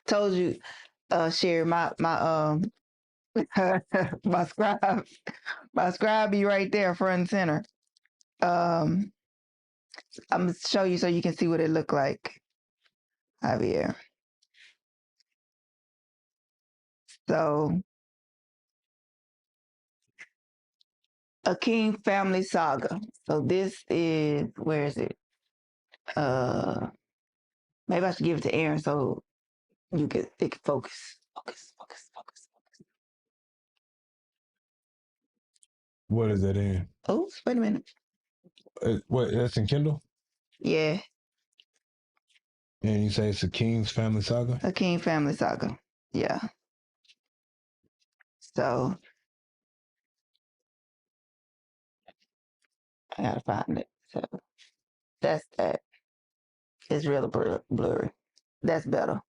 Told you, Sherry, my my scribe be right there, front and center. I'm gonna show you so you can see what it look like, Javier. So, a King family saga. So this is, where is it? Maybe I should give it to Aaron so it can focus. Focus. What is that in? Oh, wait a minute. What, that's in Kindle? Yeah, And you say it's a King's Family Saga? a King family saga. Yeah. So I gotta find it. So that's that. It's really blurry. That's better.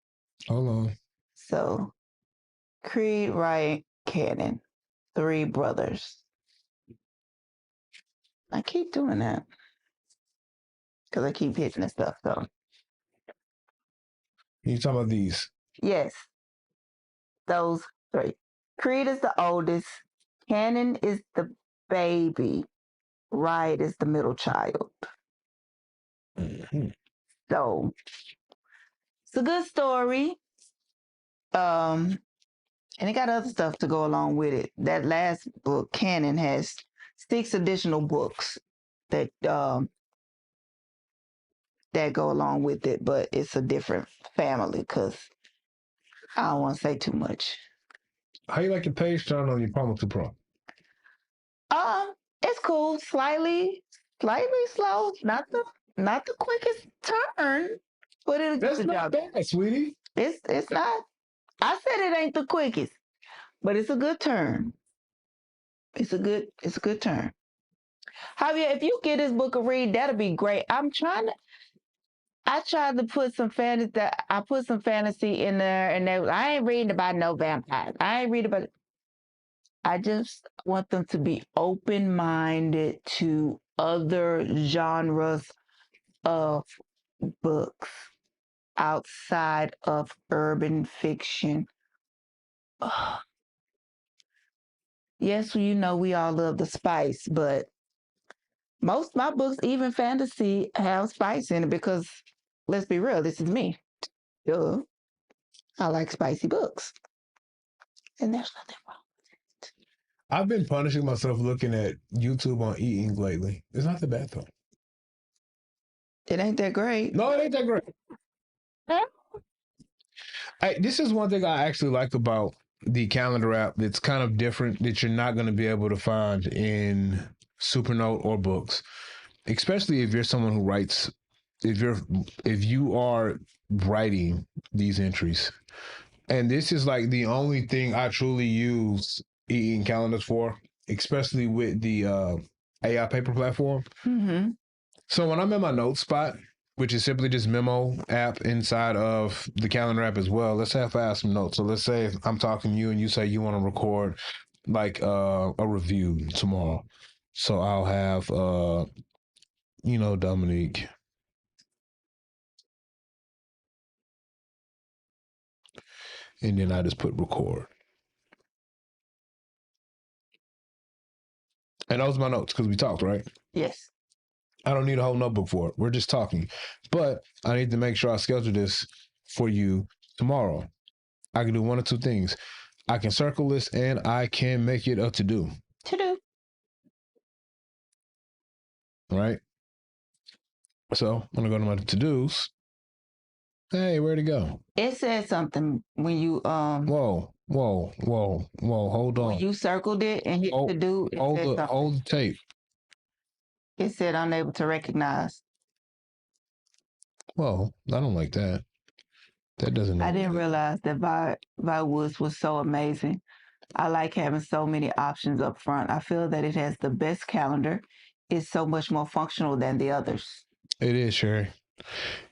Hold on. So Creed, Riot, Cannon, 3 brothers. I keep doing that because I keep hitting this stuff. So You talking about these? yes, those 3. Creed is the oldest. Cannon is the baby. Riot is the middle child. Mm-hmm. So it's a good story. And it got other stuff to go along with it. That last book, Canon, has 6 additional books that that go along with it, but it's a different family because I don't want to say too much. How you like your page turn on your Promo 2 Pro? It's cool, slightly Slightly slow, not the quickest turn, but it'll do That's the not job. bad, sweetie. It's not. I said it ain't the quickest, but it's a good turn. It's a good turn. Javier, if you get this book a read, that'll be great. I tried to put some fantasy. I put some fantasy in there, and I ain't reading about no vampires. I ain't reading about. I just want them to be open minded to other genres of books outside of urban fiction. Ugh. Yes, you know we all love the spice, but most of my books, even fantasy, have spice in it because let's be real, this is me. Duh. I like spicy books. And there's nothing wrong with it. I've been punishing myself looking at YouTube on eink lately. It's not that bad though. It ain't that great. No, it ain't that great. This is one thing I actually like about the calendar app that's kind of different that you're not going to be able to find in Supernote or books, especially if you're someone who writes. If you are writing these entries, and this is like the only thing I truly use e-ink calendars for, especially with the AI paper platform. Mm-hmm. So when I'm in my notes spot, which is simply just memo app inside of the calendar app as well, let's say if I have some notes. So let's say if I'm talking to you and you say you want to record like a review tomorrow. So I'll have Dominique. And then I just put record. And those are my notes because we talked, right? Yes. I don't need a whole notebook for it. We're just talking. But I need to make sure I schedule this for you tomorrow. I can do one or two things. I can circle this and I can make it a to-do. To-do. Right? So I'm gonna go to my to-dos. Hey, where'd it go? It said something when you Whoa, hold on. when you circled it and hit to do, it said something. Hold the tape. It said unable to recognize. Whoa, I don't like that. That doesn't. I didn't realize that Vi Woods was so amazing. I like having so many options up front. I feel that it has the best calendar. It's so much more functional than the others. It is, Sherry.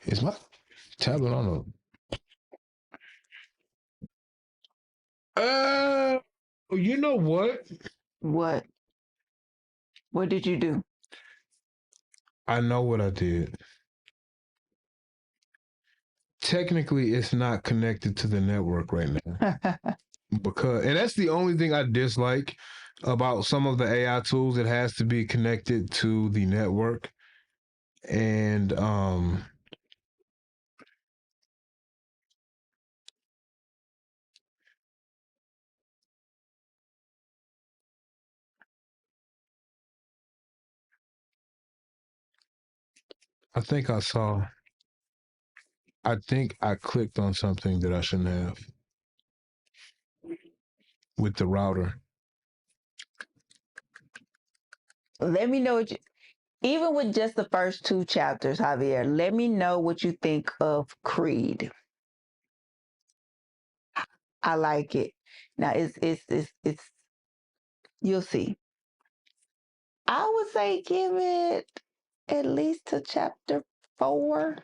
Is my tablet on a you know what? What? What did you do? I know what I did. Technically, it's not connected to the network right now. And that's the only thing I dislike about some of the AI tools. It has to be connected to the network. And I think I clicked on something that I shouldn't have with the router. Let me know what you, even with just the first two chapters, Javier, let me know what you think of Creed. I like it. Now it's you'll see. I would say give it at least to chapter 4.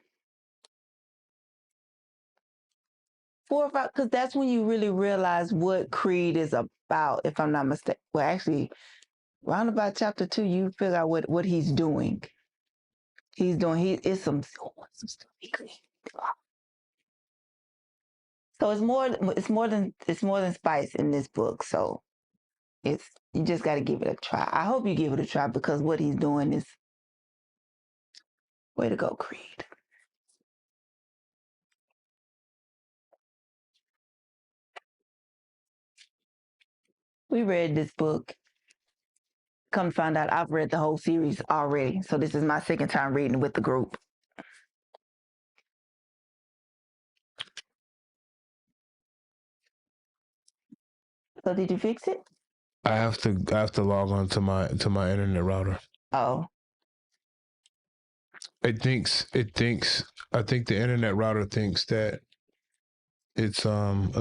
4 or 5, because that's when you really realize what Creed is about, if I'm not mistaken. Well, actually, round about chapter 2, you figure out what he's doing. It's some stuff he could. So it's more than spice in this book. So it's you just got to give it a try. I hope you give it a try because what he's doing is way to go, Creed. We read this book. Come to find out, I've read the whole series already. So this is my second time reading with the group. So did you fix it? I have to log on to my internet router. Oh. I think the internet router thinks that it's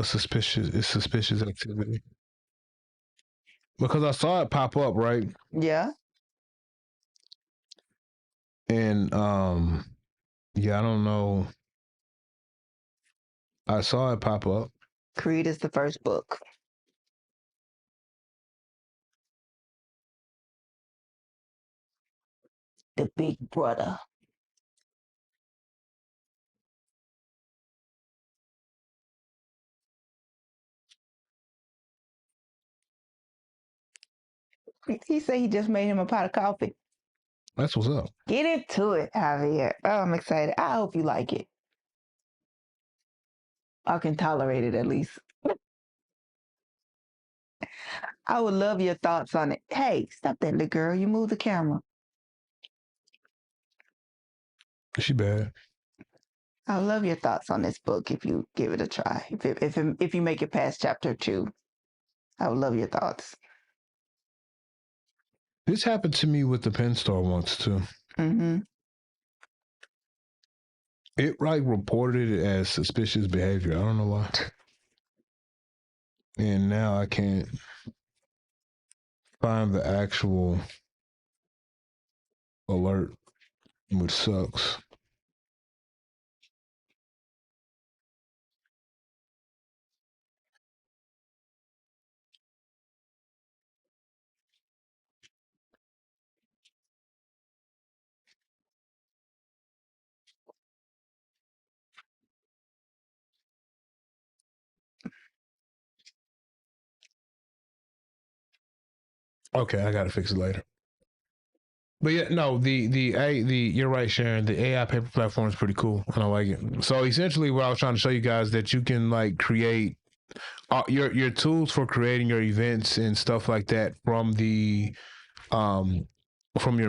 suspicious activity. Because I saw it pop up, right? Yeah. And yeah, I don't know. I saw it pop up. Creed is the first book. The Big Brother. He said he just made him a pot of coffee. That's what's up. Get into it, Javier. Oh, I'm excited. I hope you like it. I can tolerate it at least. I would love your thoughts on it. Hey, stop that little girl. You move the camera. She bad. I would love your thoughts on this book if you give it a try. If you make it past chapter 2, I would love your thoughts. This happened to me with the pen store once too. Mm-hmm. It like reported it as suspicious behavior. I don't know why. And now I can't find the actual alert, which sucks. Okay, I gotta fix it later. But yeah, no, the you're right, Sharon. The AI paper platform is pretty cool, and I like it. So essentially, what I was trying to show you guys that you can like create your tools for creating your events and stuff like that from your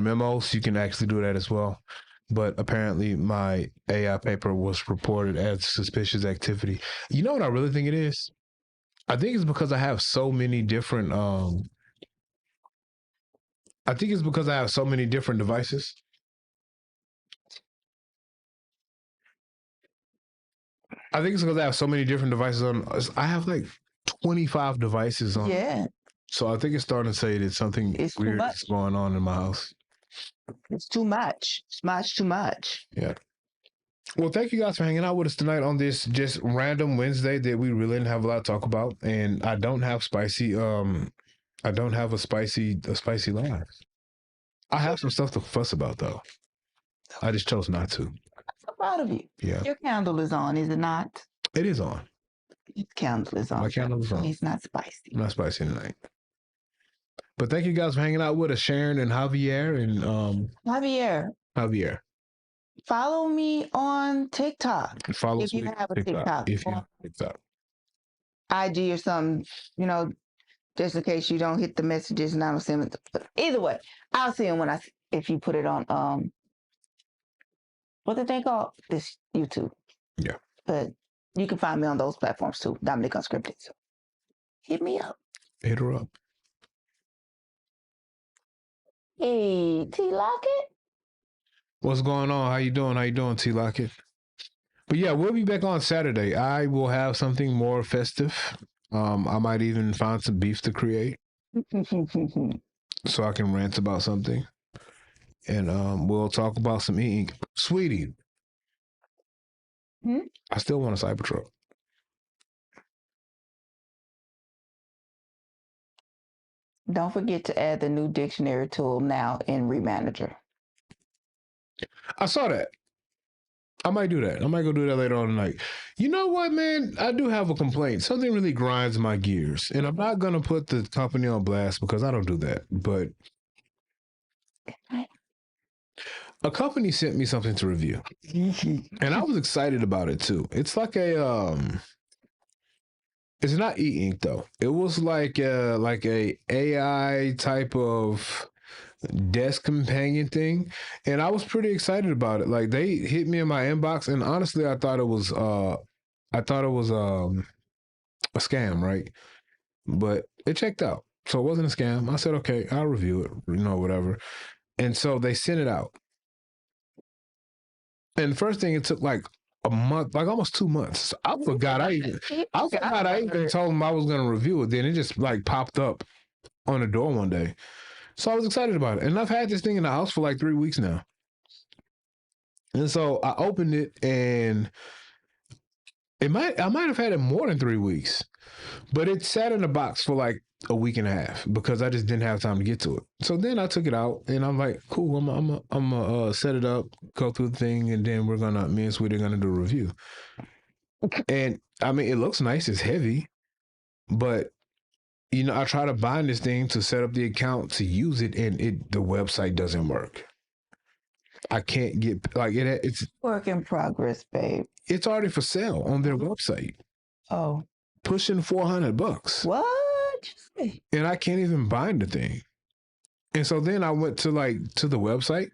memos. You can actually do that as well. But apparently, my AI paper was reported as suspicious activity. You know what I really think it is? I think it's because I have so many different. I think it's because I have so many different devices. I think it's because I have so many different devices on. I have like 25 devices on. Yeah. So I think it's starting to say that something It's too weird much. is going on in my house. It's too much. It's too much. Yeah. Well, thank you guys for hanging out with us tonight on this just random Wednesday that we really didn't have a lot to talk about, and I don't have spicy. I don't have a spicy laugh. I have some stuff to fuss about though. I just chose not to. I'm so proud of you. Yeah, Your candle is on, is it not? it is on. His candle is on. My candle is on. He's not spicy. I'm not spicy tonight. But thank you guys for hanging out with us, Sharon and Javier and Javier. Follow me on TikTok. Follow if you have a TikTok. If you have TikTok. IG or something, just in case you don't hit the messages and I don't see them. Either way, I'll see them if you put it on what did they call this YouTube? Yeah. But you can find me on those platforms too, Dominique Unscripted. So hit me up. Hit her up. Hey, T Lockett. What's going on? How you doing, T Lockett? But yeah, we'll be back on Saturday. I will have something more festive. I might even find some beef to create so I can rant about something. And we'll talk about some eink. Sweetie, I still want a Cybertruck. Don't forget to add the new dictionary tool now in Remanager. I saw that. I might do that. I might go do that later on tonight. You know what, man? I do have a complaint. Something really grinds my gears. And I'm not going to put the company on blast because I don't do that. But a company sent me something to review. And I was excited about it too. It's like it's not e-ink though. It was like a AI type of desk companion thing, and I was pretty excited about it. Like they hit me in my inbox, and honestly, I thought it was a scam, right? But it checked out, so it wasn't a scam. I said, okay, I'll review it, whatever. And so they sent it out, And the first thing, it took like a month, like almost 2 months. I forgot I even told him I was going to review it. Then it just like popped up on the door one day. So I was excited about it. And I've had this thing in the house for like 3 weeks now. And so I opened it, and I might have had it more than 3 weeks, but it sat in the box for like a week and a half because I just didn't have time to get to it. So then I took it out, and I'm like, cool, I'm gonna set it up, go through the thing, and then me and Sweetie are gonna do a review. And I mean, it looks nice, it's heavy, but I try to bind this thing to set up the account to use it, and the website doesn't work. I can't get like it. It's work in progress, babe. It's already for sale on their website. Oh, pushing $400. What? And I can't even bind the thing. And so then I went to the website,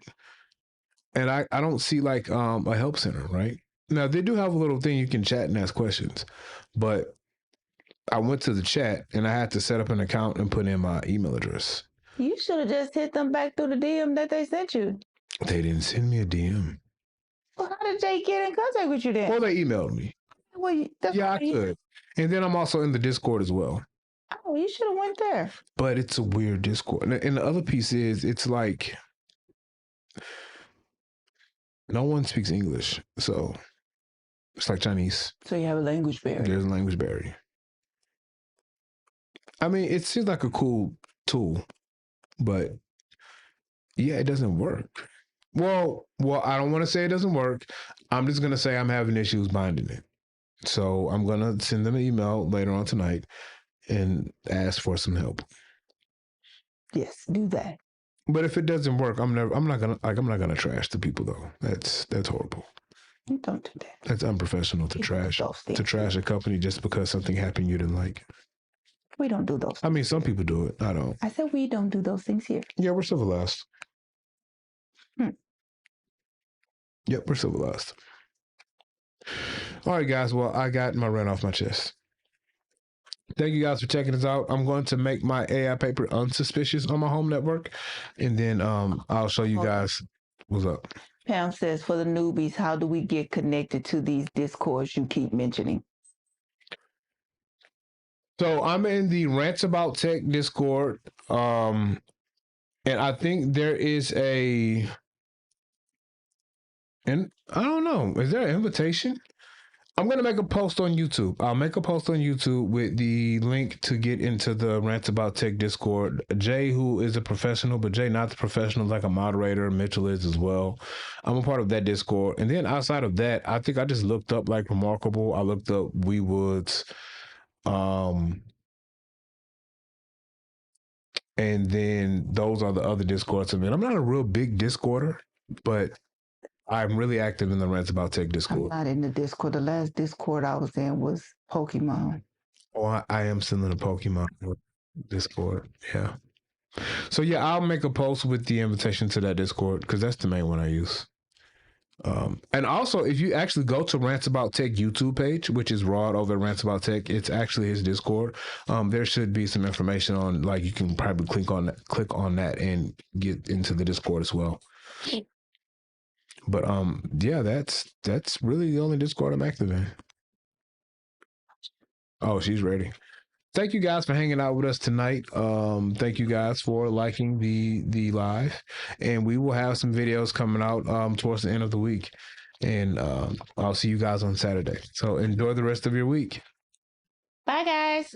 and I don't see like a help center, right? Now they do have a little thing you can chat and ask questions, but I went to the chat and I had to set up an account and put in my email address. You should have just hit them back through the DM that they sent you. They didn't send me a DM. Well, how did they get in contact with you then? Well, they emailed me. Well, I could. And then I'm also in the Discord as well. Oh, you should have went there. But it's a weird Discord. And the other piece is, it's like no one speaks English. So it's like Chinese. So you have a language barrier. There's a language barrier. I mean, it seems like a cool tool, but yeah, it doesn't work. Well, I don't want to say it doesn't work. I'm just going to say I'm having issues binding it. So I'm going to send them an email later on tonight and ask for some help. Yes, do that. But if it doesn't work, I'm not gonna trash the people though. That's horrible. Don't do that. That's unprofessional to trash a company just because something happened you didn't like. We don't do those. I mean, some people do it. I don't. I said we don't do those things here. Yeah, we're civilized. Yep, we're civilized. All right, guys. Well, I got my rant off my chest. Thank you guys for checking us out. I'm going to make my AI paper unsuspicious on my home network, and then I'll show you guys what's up. Pam says, for the newbies, how do we get connected to these Discords you keep mentioning? So I'm in the Rants About Tech Discord, and I think there is and I don't know, is there an invitation? I'm going to make a post on YouTube. I'll make a post on YouTube with the link to get into the Rants About Tech Discord. Jay, who is a professional, but Jay not the professional, like a moderator. Mitchell is as well. I'm a part of that Discord. And then outside of that, I think I just looked up like Remarkable. I looked up We Woods. And then those are the other Discords. I mean, I'm not a real big Discorder, but I'm really active in the Rants About Tech Discord. I'm not in the Discord. The last Discord I was in was Pokemon. Oh, I am still in the Pokemon Discord. Yeah. So yeah, I'll make a post with the invitation to that Discord because that's the main one I use. And also, if you actually go to Rants About Tech YouTube page, which is Rod over at Rants About Tech, it's actually his Discord. There should be some information on, like, you can probably click on that and get into the Discord as well. But yeah, that's really the only Discord I'm active in. Oh, she's ready. Thank you guys for hanging out with us tonight. Thank you guys for liking the live, and we will have some videos coming out towards the end of the week, and I'll see you guys on Saturday. So enjoy the rest of your week. Bye, guys.